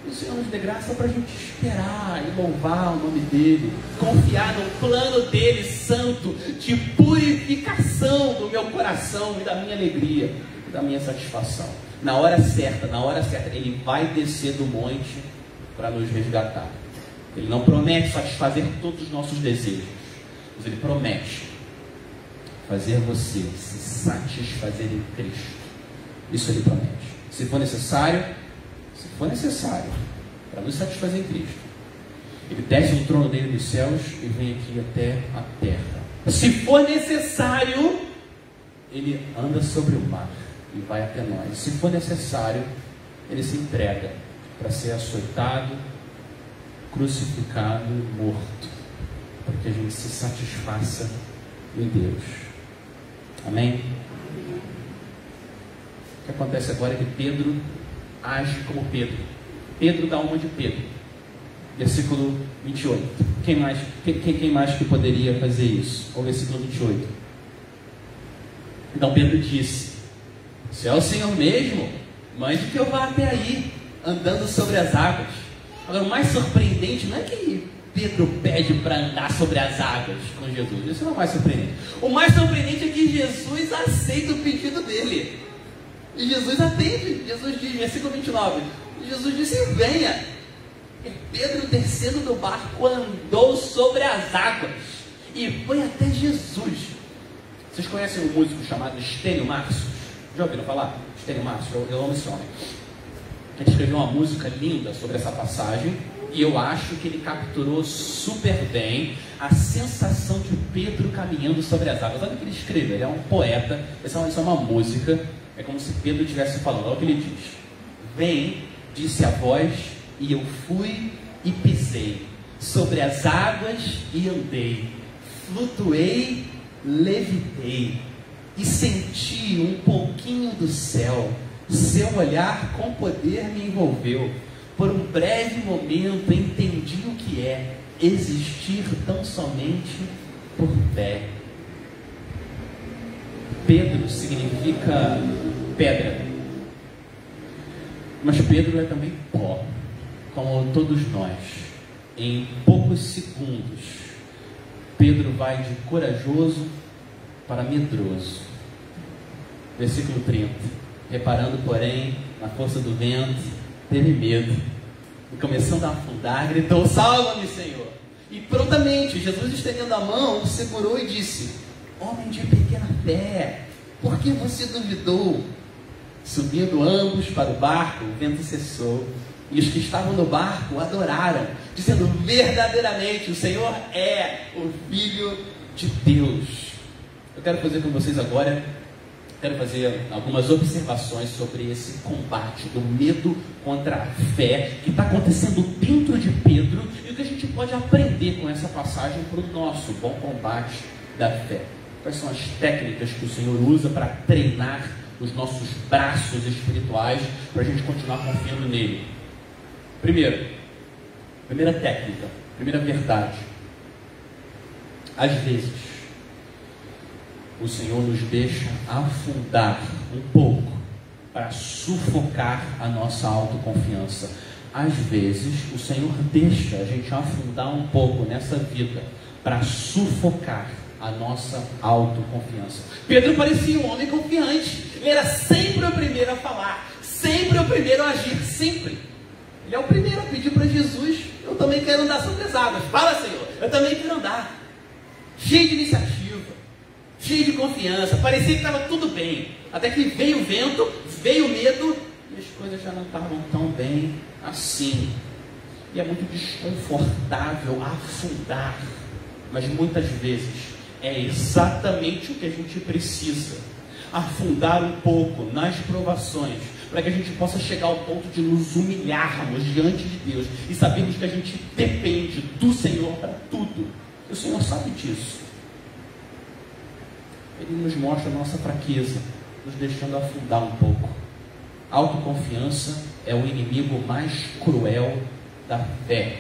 Que o Senhor nos dê graça para a gente esperar e louvar o nome dEle, confiar no plano dEle santo, de purificação do meu coração e da minha alegria e da minha satisfação. Na hora certa, Ele vai descer do monte para nos resgatar. Ele não promete satisfazer todos os nossos desejos, mas Ele promete fazer você se satisfazer em Cristo. Isso Ele promete. Se for necessário, para nos satisfazer em Cristo, Ele desce do trono dele dos céus e vem aqui até a terra. Se for necessário, Ele anda sobre o mar e vai até nós. Se for necessário, Ele se entrega para ser açoitado, crucificado e morto, para que a gente se satisfaça em Deus. Amém? O que acontece agora é que Pedro age como Pedro. Pedro dá uma de Pedro. Versículo 28. Quem mais que poderia fazer isso? O versículo 28. Então Pedro disse: se é o Senhor mesmo, mande que eu vá até aí, andando sobre as águas. Agora, o mais surpreendente não é que Pedro pede para andar sobre as águas com Jesus. Isso não é o mais surpreendente. O mais surpreendente é que Jesus aceita o pedido dele. E Jesus atende. Jesus diz, versículo 29, Jesus disse: venha. E Pedro, descendo do barco, andou sobre as águas e foi até Jesus. Vocês conhecem um músico chamado Estênio Marços? Já ouviram falar? Estênio Marços, eu amo esse homem. Ele escreveu uma música linda sobre essa passagem, e eu acho que ele capturou super bem a sensação de Pedro caminhando sobre as águas. Olha o que ele escreveu, ele é um poeta, isso é uma música, é como se Pedro estivesse falando. Olha o que ele diz: vem, disse a voz, e eu fui e pisei sobre as águas e andei, flutuei, levitei e senti um pouquinho do céu. Seu olhar com poder me envolveu. Por um breve momento entendi o que é existir tão somente por fé. Pedro significa pedra, mas Pedro é também pó, como todos nós. Em poucos segundos, Pedro vai de corajoso para medroso. Versículo 30. Reparando, porém, na força do vento, teve medo, e começando a afundar, gritou: salva-me, Senhor! E prontamente, Jesus, estendendo a mão, o segurou e disse: homem de pequena fé, por que você duvidou? Subindo ambos para o barco, o vento cessou, e os que estavam no barco adoraram, dizendo: verdadeiramente o Senhor é o Filho de Deus. Eu quero fazer com vocês agora, quero fazer algumas observações sobre esse combate do medo contra a fé que está acontecendo dentro de Pedro, e o que a gente pode aprender com essa passagem para o nosso bom combate da fé. Quais são as técnicas que o Senhor usa para treinar os nossos braços espirituais para a gente continuar confiando nele? Primeira técnica, primeira verdade: às vezes o Senhor nos deixa afundar um pouco para sufocar a nossa autoconfiança. Às vezes o Senhor deixa a gente afundar um pouco nessa vida para sufocar a nossa autoconfiança. Pedro parecia um homem confiante. Ele era sempre o primeiro a falar, sempre o primeiro a agir, sempre. Ele é o primeiro a pedir para Jesus: eu também quero andar sobre as águas. Fala, Senhor, eu também quero andar. Cheio de iniciativa, cheio de confiança, parecia que estava tudo bem, até que veio o vento, veio o medo, e as coisas já não estavam tão bem assim. E é muito desconfortável afundar, mas muitas vezes é exatamente o que a gente precisa: afundar um pouco nas provações, para que a gente possa chegar ao ponto de nos humilharmos diante de Deus e sabermos que a gente depende do Senhor para tudo. O Senhor sabe disso. Ele nos mostra a nossa fraqueza, nos deixando afundar um pouco. A autoconfiança é o inimigo mais cruel da fé.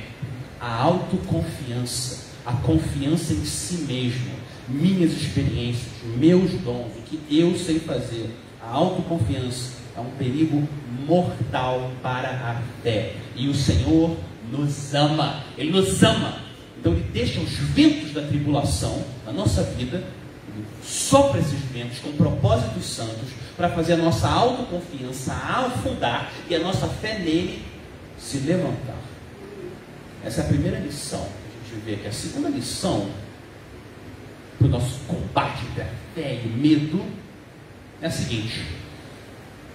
A autoconfiança, a confiança em si mesmo, minhas experiências, meus dons, o que eu sei fazer. A autoconfiança é um perigo mortal para a fé. E o Senhor nos ama. Ele nos ama. Então Ele deixa os ventos da tribulação na nossa vida, sopra esses ventos com propósitos santos para fazer a nossa autoconfiança afundar e a nossa fé nele se levantar. Essa é a primeira lição que a gente vê aqui. A segunda lição para o nosso combate da fé e medo é a seguinte: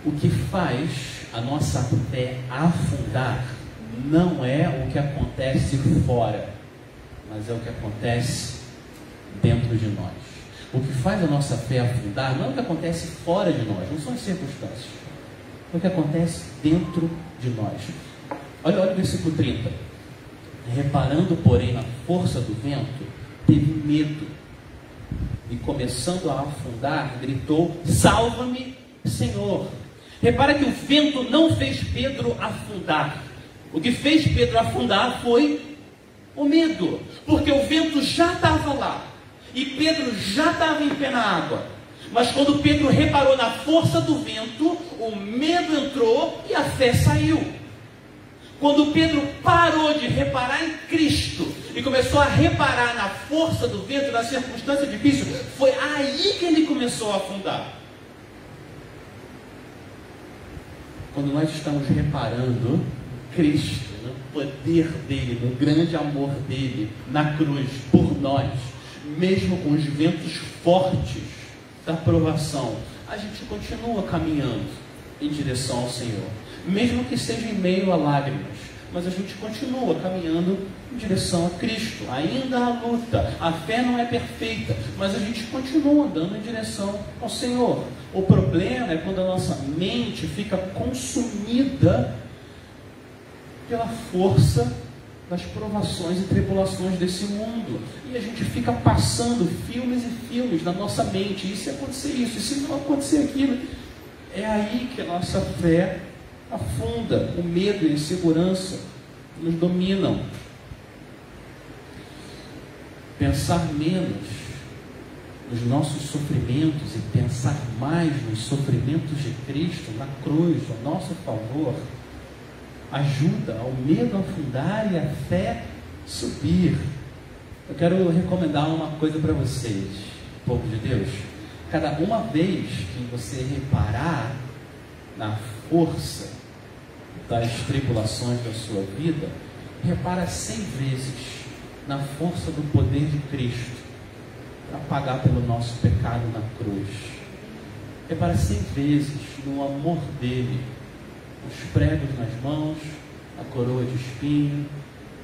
o que faz a nossa fé afundar não é o que acontece fora, mas é o que acontece dentro de nós. O que faz a nossa fé afundar não é o que acontece fora de nós, não são as circunstâncias, é o que acontece dentro de nós. Olha o versículo 30. Reparando, porém, na força do vento, teve medo, e começando a afundar, gritou: salva-me, Senhor. Repara que o vento não fez Pedro afundar. O que fez Pedro afundar foi o medo, porque o vento já estava lá e Pedro já estava em pé na água. Mas quando Pedro reparou na força do vento, o medo entrou e a fé saiu. Quando Pedro parou de reparar em Cristo e começou a reparar na força do vento, na circunstância difícil, foi aí que ele começou a afundar. Quando nós estamos reparando em Cristo, no poder dele, no grande amor dele, na cruz, por nós, mesmo com os ventos fortes da provação, a gente continua caminhando em direção ao Senhor, mesmo que seja em meio a lágrimas, mas a gente continua caminhando em direção a Cristo. Ainda há luta, a fé não é perfeita, mas a gente continua andando em direção ao Senhor. O problema é quando a nossa mente fica consumida pela força das provações e tribulações desse mundo, e a gente fica passando filmes e filmes na nossa mente, e se acontecer isso, e se não acontecer aquilo, é aí que a nossa fé afunda. O medo e a insegurança nos dominam. Pensar menos nos nossos sofrimentos e pensar mais nos sofrimentos de Cristo na cruz, a nosso favor, ajuda ao medo a afundar e a fé subir. Eu quero recomendar uma coisa para vocês, povo de Deus. Cada uma vez que você reparar na força das tribulações da sua vida, repara 100 vezes na força do poder de Cristo para pagar pelo nosso pecado na cruz. Repara 100 vezes no amor dele, os pregos nas mãos, a coroa de espinho,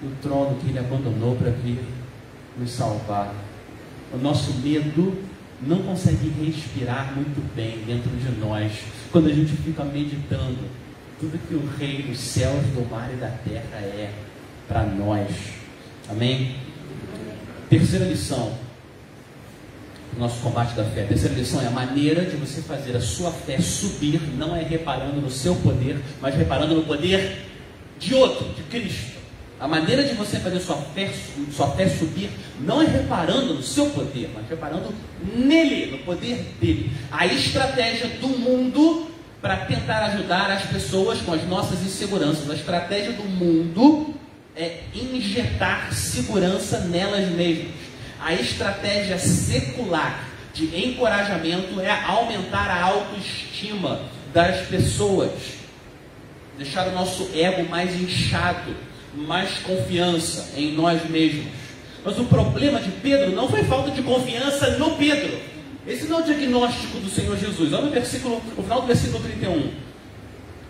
e o trono que ele abandonou para vir nos salvar. O nosso medo não consegue respirar muito bem dentro de nós quando a gente fica meditando tudo que o Rei dos céus, do mar e da terra é para nós. Amém? Terceira lição do nosso combate da fé. A terceira lição é: a maneira de você fazer a sua fé subir não é reparando no seu poder, mas reparando no poder de outro, de Cristo. A maneira de você fazer sua fé subir não é reparando no seu poder, mas reparando nele, no poder dele. A estratégia do mundo para tentar ajudar as pessoas com as nossas inseguranças, a estratégia do mundo é injetar segurança nelas mesmas. A estratégia secular de encorajamento é aumentar a autoestima das pessoas, deixar o nosso ego mais inchado, mais confiança em nós mesmos. Mas o problema de Pedro não foi falta de confiança no Pedro. Esse não é o diagnóstico do Senhor Jesus. Olha no final do versículo 31.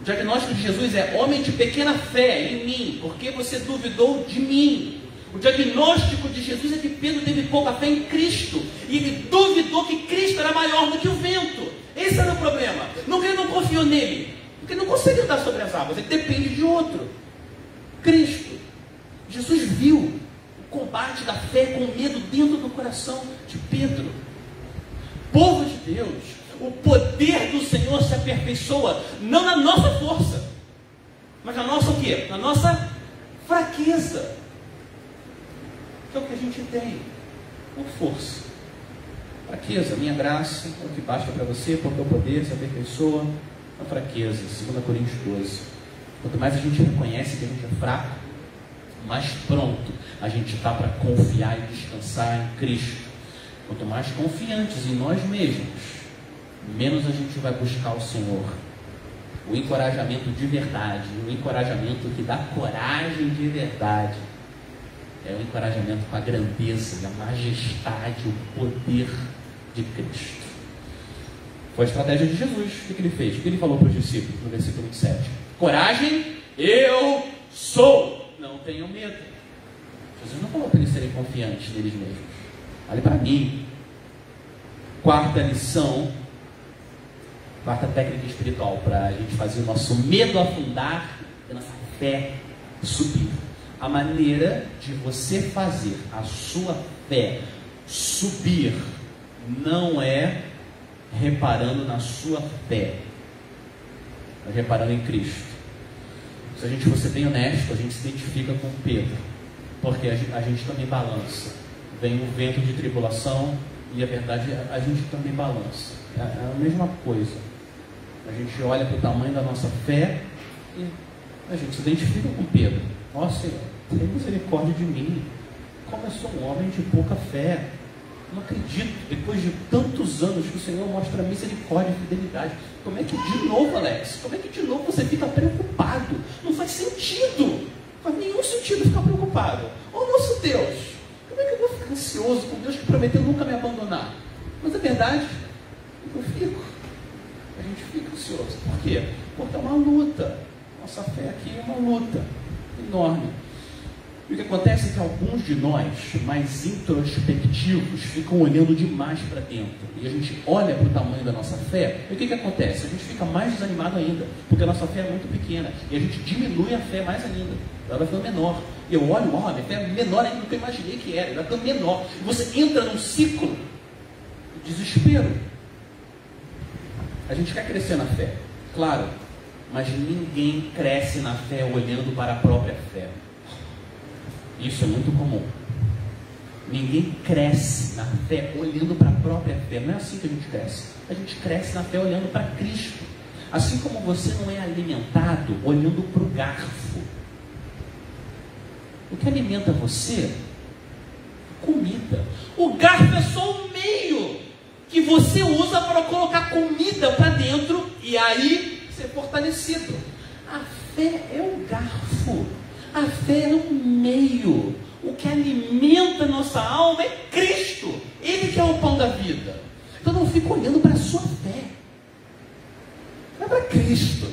O diagnóstico de Jesus é: homem de pequena fé em mim, porque você duvidou de mim. O diagnóstico de Jesus é que Pedro teve pouca fé em Cristo, e ele duvidou que Cristo era maior do que o vento. Esse era o problema. Não que ele não confiou nele, porque ele não consegue andar sobre as águas, ele depende de outro, Cristo. Jesus viu o combate da fé com medo dentro do coração de Pedro. Povo de Deus, o poder do Senhor se aperfeiçoa não na nossa força, mas na nossa o quê? Na nossa fraqueza. Que é o que a gente tem, por força. Fraqueza, minha graça é o que basta para você, porque o poder se aperfeiçoa na fraqueza. 2 Coríntios 12. Quanto mais a gente reconhece que a gente é fraco, mais pronto a gente está para confiar e descansar em Cristo. Quanto mais confiantes em nós mesmos, menos a gente vai buscar o Senhor. O encorajamento de verdade, o encorajamento que dá coragem de verdade, é o encorajamento com a grandeza e a majestade, o poder de Cristo. Foi a estratégia de Jesus. O que ele fez? O que ele falou para os discípulos no versículo 27? Coragem, eu sou, não tenham medo. Jesus não falou para eles serem confiantes neles mesmos. Olhe para mim. Quarta lição, quarta técnica espiritual para a gente fazer o nosso medo afundar e a nossa fé subir. A maneira de você fazer a sua fé subir não é reparando na sua fé, mas reparando em Cristo. se a gente fosse bem honesto, a gente se identifica com Pedro, porque a gente também balança. Vem um vento de tribulação e a verdade, a gente também balança. É a mesma coisa. A gente olha para o tamanho da nossa fé e a gente se identifica com Pedro. Ó Senhor, tem misericórdia de mim. Como eu sou um homem de pouca fé. Não acredito, depois de tantos anos que o Senhor mostra misericórdia e fidelidade. Como é que de novo, Alex? Como é que de novo você fica preocupado? Não faz sentido. Não faz nenhum sentido ficar preocupado. Oh, nosso Deus, como é que eu vou ficar ansioso com Deus que prometeu nunca me abandonar? Mas é verdade, eu fico. A gente fica ansioso. Por quê? Porque é uma luta. Nossa fé aqui é uma luta enorme. E o que acontece é que alguns de nós, mais introspectivos, ficam olhando demais para dentro. E a gente olha para o tamanho da nossa fé, e o que acontece? A gente fica mais desanimado ainda, porque a nossa fé é muito pequena. E a gente diminui a fé mais ainda. Ela vai ficando menor. E eu olho, minha fé é menor ainda do que eu imaginei que era. Ela vai ficando menor. E você entra num ciclo de desespero. A gente quer crescer na fé, claro. Mas ninguém cresce na fé olhando para a própria fé. Isso é muito comum. Ninguém cresce na fé olhando para a própria fé. Não é assim que a gente cresce. A gente cresce na fé olhando para Cristo. Assim como você não é alimentado olhando para o garfo. O que alimenta você? Comida. O garfo é só o meio que você usa para colocar comida para dentro e aí ser fortalecido. A fé é o garfo. A fé é um meio. O que alimenta a nossa alma é Cristo. Ele que é o pão da vida. Então não fica olhando para a sua fé. É para Cristo.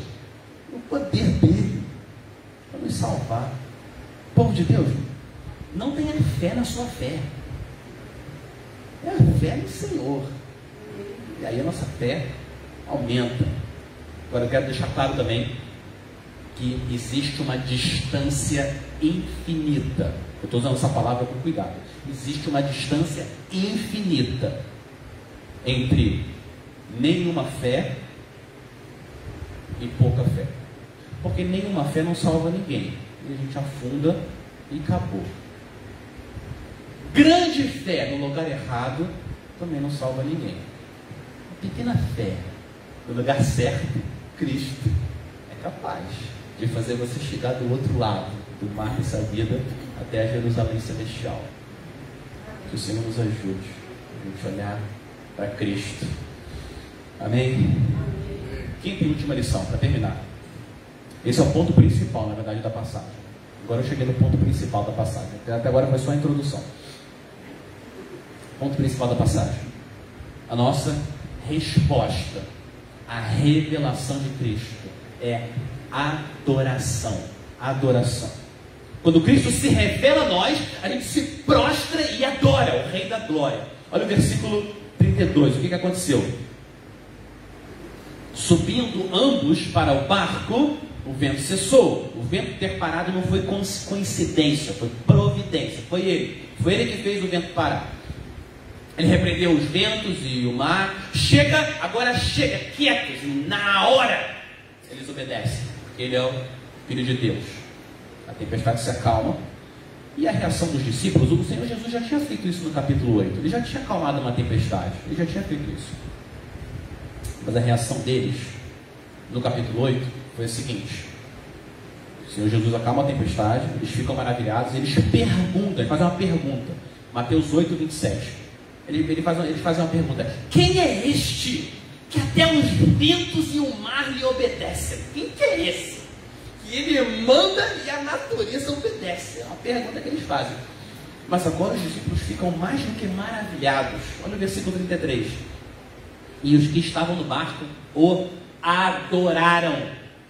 O poder dele para nos salvar. Povo de Deus, não tenha fé na sua fé. É a fé no Senhor. E aí a nossa fé aumenta. Agora eu quero deixar claro também que existe uma distância infinita. Eu estou usando essa palavra com cuidado. Existe uma distância infinita entre nenhuma fé e pouca fé. Porque nenhuma fé não salva ninguém. E a gente afunda e acabou. Grande fé no lugar errado também não salva ninguém. Uma pequena fé no lugar certo, Cristo é capaz de fazer você chegar do outro lado do mar dessa vida até a Jerusalém Celestial. Que o Senhor nos ajude a gente olhar para Cristo. Amém? Quinta e última lição, para terminar. Esse é o ponto principal, na verdade, da passagem. Agora eu cheguei no ponto principal da passagem. Até agora foi só a introdução. Ponto principal da passagem. A nossa resposta à revelação de Cristo é adoração. Adoração. Quando Cristo se revela a nós, a gente se prostra e adora o Rei da Glória. Olha o versículo 32. O que aconteceu? Subindo ambos para o barco, o vento cessou. O vento ter parado não foi coincidência, foi providência. Foi ele. Foi ele que fez o vento parar. Ele repreendeu os ventos e o mar. Agora chega, quietos. Na hora eles obedecem, porque ele é o Filho de Deus. A tempestade se acalma. E a reação dos discípulos, o Senhor Jesus já tinha feito isso no capítulo 8. Ele já tinha acalmado uma tempestade. Ele já tinha feito isso. Mas a reação deles no capítulo 8 foi a seguinte: o Senhor Jesus acalma a tempestade, eles ficam maravilhados, eles perguntam, eles fazem uma pergunta. Mateus 8, 27. Eles fazem uma pergunta: quem é este que até os ventos e o mar lhe obedecem? Quem que é esse? Que ele manda e a natureza obedece. É uma pergunta que eles fazem. Mas agora os discípulos ficam mais do que maravilhados. Olha o versículo 33. E os que estavam no barco o adoraram.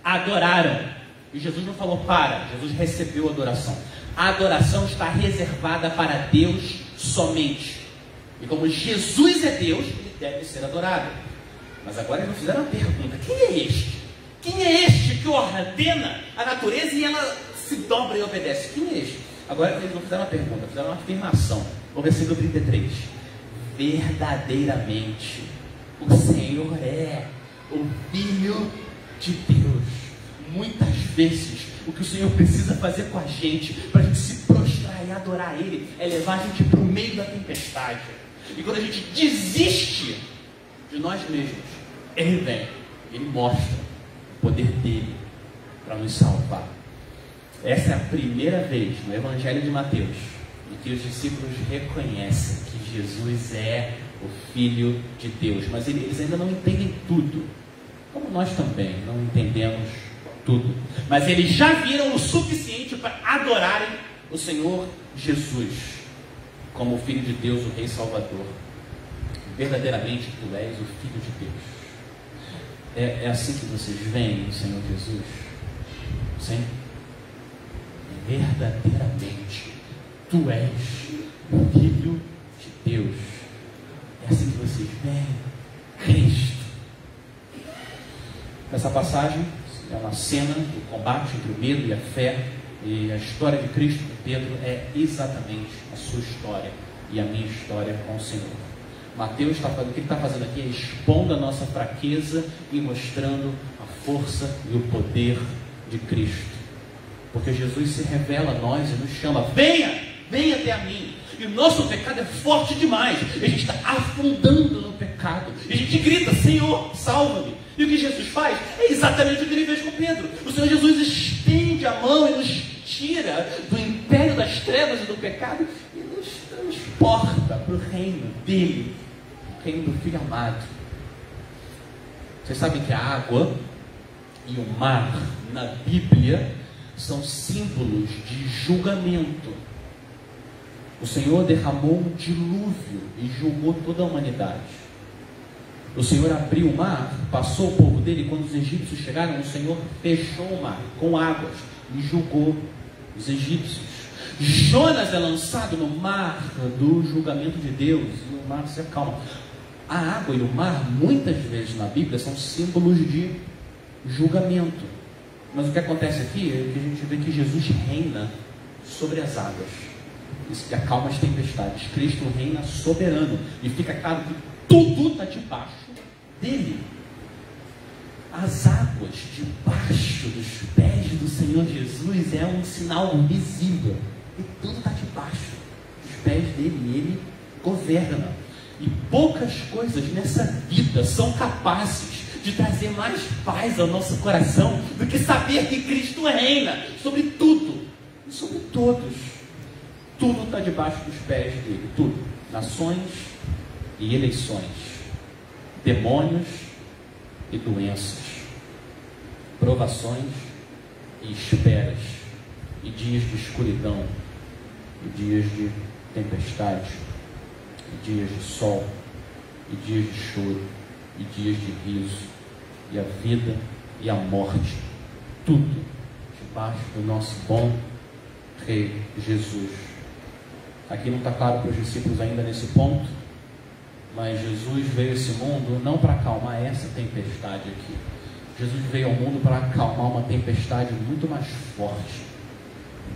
Adoraram. E Jesus não falou para. Jesus recebeu a adoração. A adoração está reservada para Deus somente. E como Jesus é Deus, ele deve ser adorado. Mas agora eles não fizeram a pergunta: quem é este? Quem é este que ordena a natureza e ela se dobra e obedece? Quem é este? Agora eles não fizeram uma pergunta, fizeram uma afirmação. No versículo 33. Verdadeiramente o Senhor é o Filho de Deus. Muitas vezes O que o Senhor precisa fazer com a gente, para a gente se prostrar e adorar Ele, é levar a gente para o meio da tempestade. E quando a gente desiste de nós mesmos, Ele vem, Ele mostra o poder dEle para nos salvar. Essa é a primeira vez no Evangelho de Mateus em que os discípulos reconhecem que Jesus é o Filho de Deus, mas eles ainda não entendem tudo, como nós também não entendemos tudo, mas eles já viram o suficiente para adorarem o Senhor Jesus como o Filho de Deus, o Rei Salvador. Verdadeiramente tu és o Filho de Deus. É assim que vocês veem o Senhor Jesus? Sim? Verdadeiramente tu és o Filho de Deus. É assim que vocês veem Cristo. Essa passagem é uma cena do combate entre o medo e a fé, e a história de Cristo com Pedro é exatamente a sua história e a minha história com o Senhor. Mateus o que ele está fazendo aqui é expondo a nossa fraqueza e mostrando a força e o poder de Cristo, porque Jesus se revela a nós e nos chama: venha até a mim. E o nosso pecado é forte demais, a gente está afundando no pecado, e a gente grita: Senhor, salva-me. E o que Jesus faz é exatamente o que ele fez com Pedro. O Senhor Jesus estende a mão e nos tira do império das trevas e do pecado e nos transporta para o reino dele, o reino do Filho amado. Vocês sabem que a água e o mar na Bíblia são símbolos de julgamento. O Senhor derramou um dilúvio e julgou toda a humanidade. O Senhor abriu o mar, passou o povo dele, e quando os egípcios chegaram, o Senhor fechou o mar com águas e julgou os egípcios. Jonas é lançado no mar do julgamento de Deus e o mar se acalma. A água e o mar, muitas vezes na Bíblia, são símbolos de julgamento. Mas o que acontece aqui é que a gente vê que Jesus reina sobre as águas. Isso que acalma as tempestades. Cristo reina soberano. E fica claro que tudo está debaixo dele. As águas debaixo dos pés do Senhor Jesus é um sinal visível. E tudo está debaixo dos pés dele. E ele governa. E poucas coisas nessa vida são capazes de trazer mais paz ao nosso coração do que saber que Cristo reina sobre tudo e sobre todos. Tudo está debaixo dos pés dele. Tudo. Nações e eleições, demônios e doenças, provações e esperas, e dias de escuridão, e dias de tempestade, e dias de sol, e dias de choro, e dias de riso, e a vida e a morte, tudo debaixo do nosso bom Rei Jesus. Aqui não está claro para os discípulos ainda nesse ponto, mas Jesus veio a esse mundo não para acalmar essa tempestade aqui. Jesus veio ao mundo para acalmar uma tempestade muito mais forte,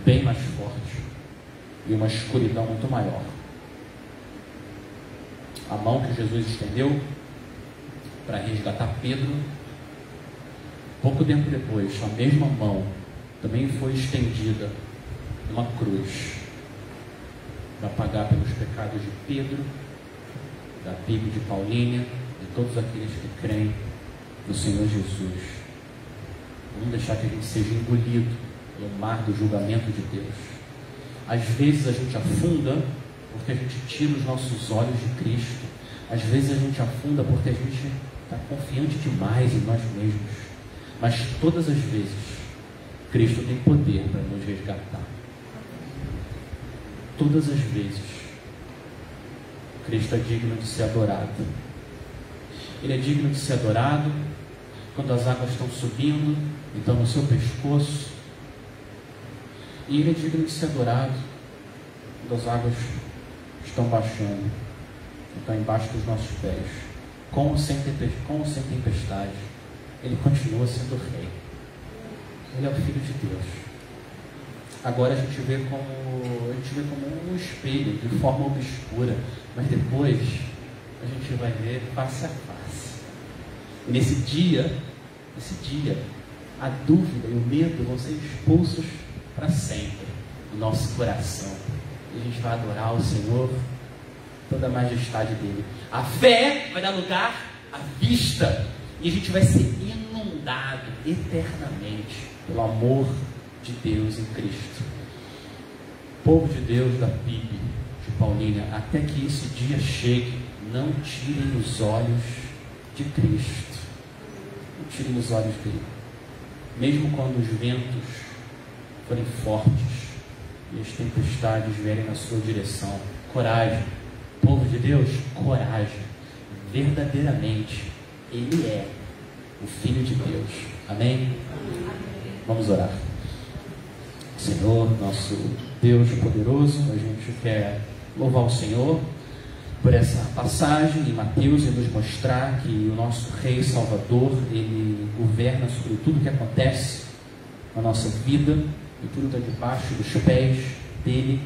bem mais forte, e uma escuridão muito maior. A mão que Jesus estendeu para resgatar Pedro, pouco tempo depois, a mesma mão também foi estendida numa cruz para pagar pelos pecados de Pedro, da Bíblia de Paulínia, de todos aqueles que creem no Senhor Jesus. Vamos deixar que a gente seja engolido pelo mar do julgamento de Deus. Às vezes a gente afunda porque a gente tira os nossos olhos de Cristo. Às vezes a gente afunda porque a gente está confiante demais em nós mesmos. Mas todas as vezes Cristo tem poder para nos resgatar. Todas as vezes Cristo é digno de ser adorado. Ele é digno de ser adorado quando as águas estão subindo, então no seu pescoço. E Ele é digno de ser adorado quando as águas estão baixando, estão embaixo dos nossos pés. Com ou sem tempestade, Ele continua sendo Rei. Ele é o Filho de Deus. Agora a gente vê como um espelho, de forma obscura, mas depois a gente vai ver face a face. E nesse dia a dúvida e o medo vão ser expulsos para sempre do nosso coração. E a gente vai adorar o Senhor, toda a majestade dele. A fé vai dar lugar à vista, e a gente vai ser inundado eternamente pelo amor de Deus em Cristo. Povo de Deus da PIB de Paulínia, até que esse dia chegue, não tirem os olhos de Cristo. Não tirem os olhos dele. Mesmo quando os ventos forem fortes e as tempestades vierem na sua direção, coragem. Povo de Deus, coragem. Verdadeiramente, Ele é o Filho de Deus. Amém? Vamos orar. Senhor, nosso Deus poderoso, a gente quer louvar o Senhor por essa passagem em Mateus e nos mostrar que o nosso Rei Salvador, Ele governa sobre tudo que acontece na nossa vida, e tudo está debaixo dos pés dele.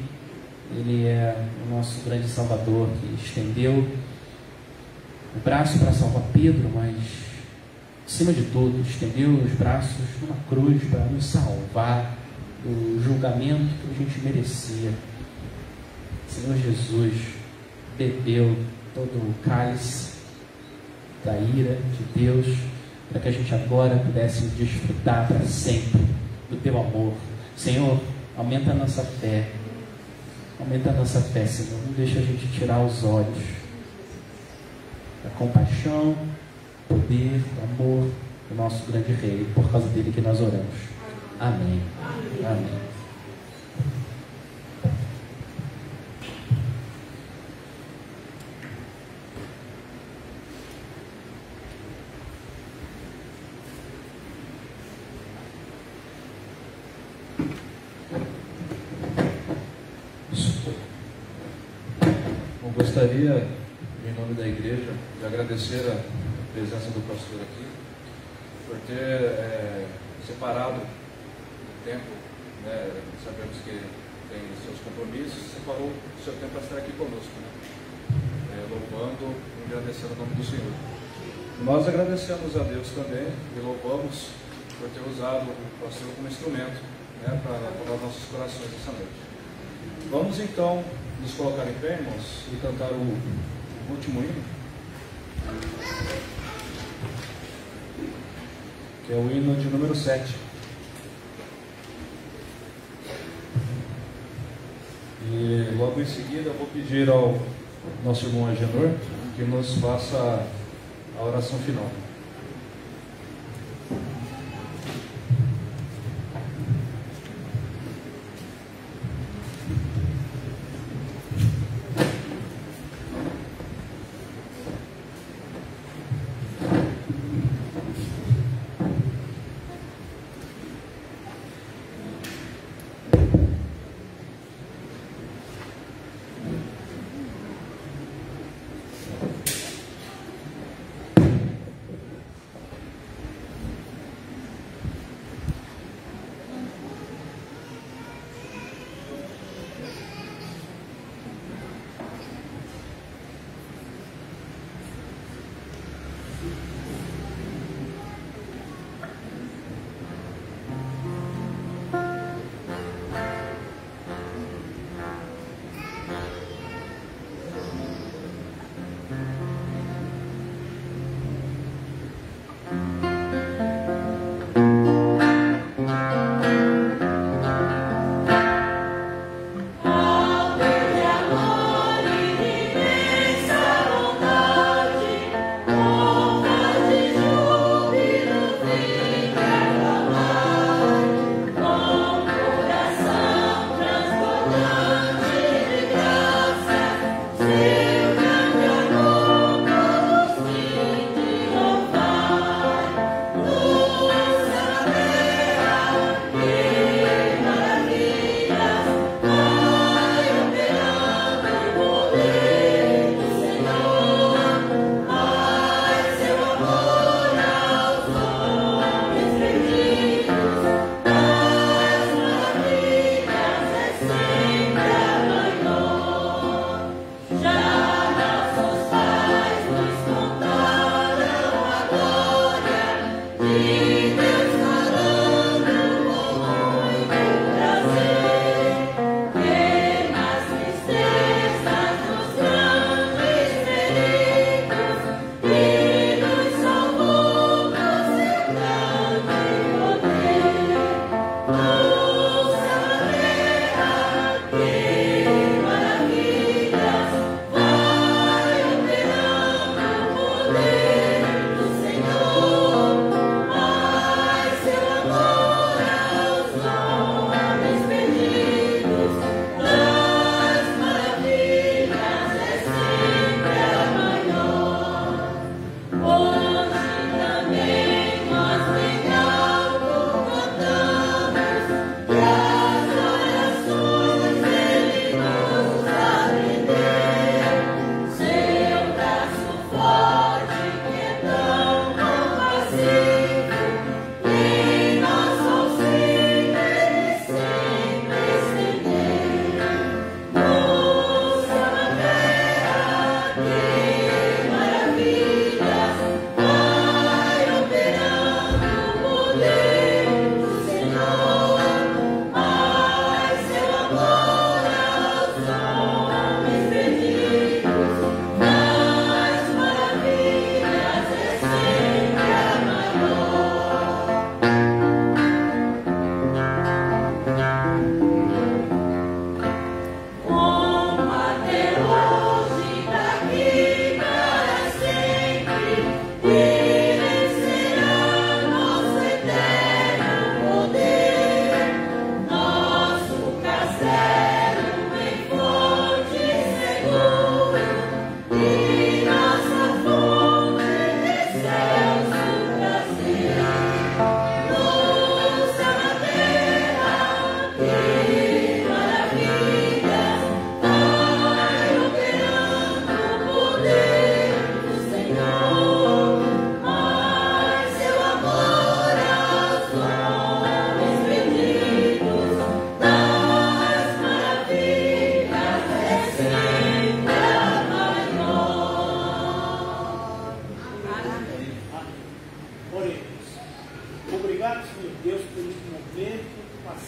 Ele é o nosso grande Salvador, que estendeu o braço para salvar Pedro, mas acima de tudo estendeu os braços numa cruz para nos salvar do julgamento que a gente merecia. Senhor Jesus bebeu todo o cálice da ira de Deus, para que a gente agora pudesse desfrutar para sempre do teu amor. Senhor, aumenta a nossa fé. Aumenta a nossa fé, Senhor. Não deixa a gente tirar os olhos da compaixão, poder, do amor do nosso grande Rei. Por causa dele que nós oramos. Amém. Amém. Eu gostaria, em nome da igreja, de agradecer a presença do pastor aqui, por ter separado o tempo, né? Sabemos que tem seus compromissos, separou o seu tempo para estar aqui conosco, né? Louvando e agradecendo o nome do Senhor. Nós agradecemos a Deus também e louvamos por ter usado o pastor como instrumento, né, para falar nossos corações essa noite. Vamos então nos colocar em pé, irmãos, e cantar o último hino, que é o hino de número 7. E logo em seguida eu vou pedir ao nosso irmão Agenor que nos faça a oração final.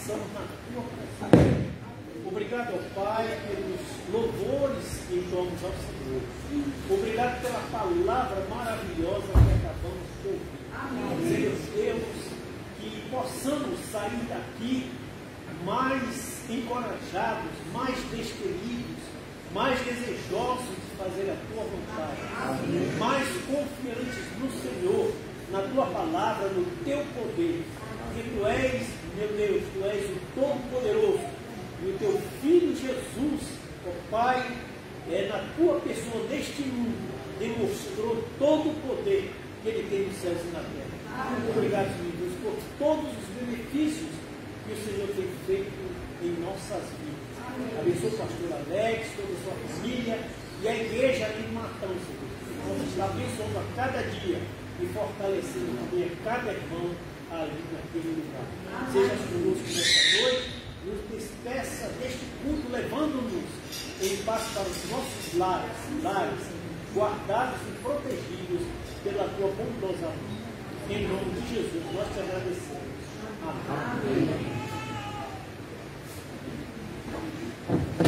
estamos na tua presença. Obrigado, ó Pai, pelos louvores que entoamos ao Senhor. Obrigado pela palavra maravilhosa que acabamos de ouvir. Senhor Deus, que possamos sair daqui mais encorajados, mais destemidos, mais desejosos de fazer a tua vontade, mais confiantes no Senhor, na tua palavra, no teu poder. Porque tu és, meu Deus, tu és o Todo-Poderoso. E o teu Filho Jesus, ó Pai, na tua pessoa, neste mundo, demonstrou todo o poder que ele tem nos céus e na terra. Obrigado, Senhor Deus, por todos os benefícios que o Senhor tem feito em nossas vidas. Abençoe o pastor Alex, toda a sua família e a igreja ali de Matão, Senhor. Nós está abençoando a cada dia e fortalecendo também a cada irmão ali naquele lugar. Seja conosco nesta noite. Nos despeça deste culto, levando-nos em paz para os nossos lares, guardados e protegidos pela tua bondosa mão. Em nome de Jesus, nós te agradecemos. Amém. Amém.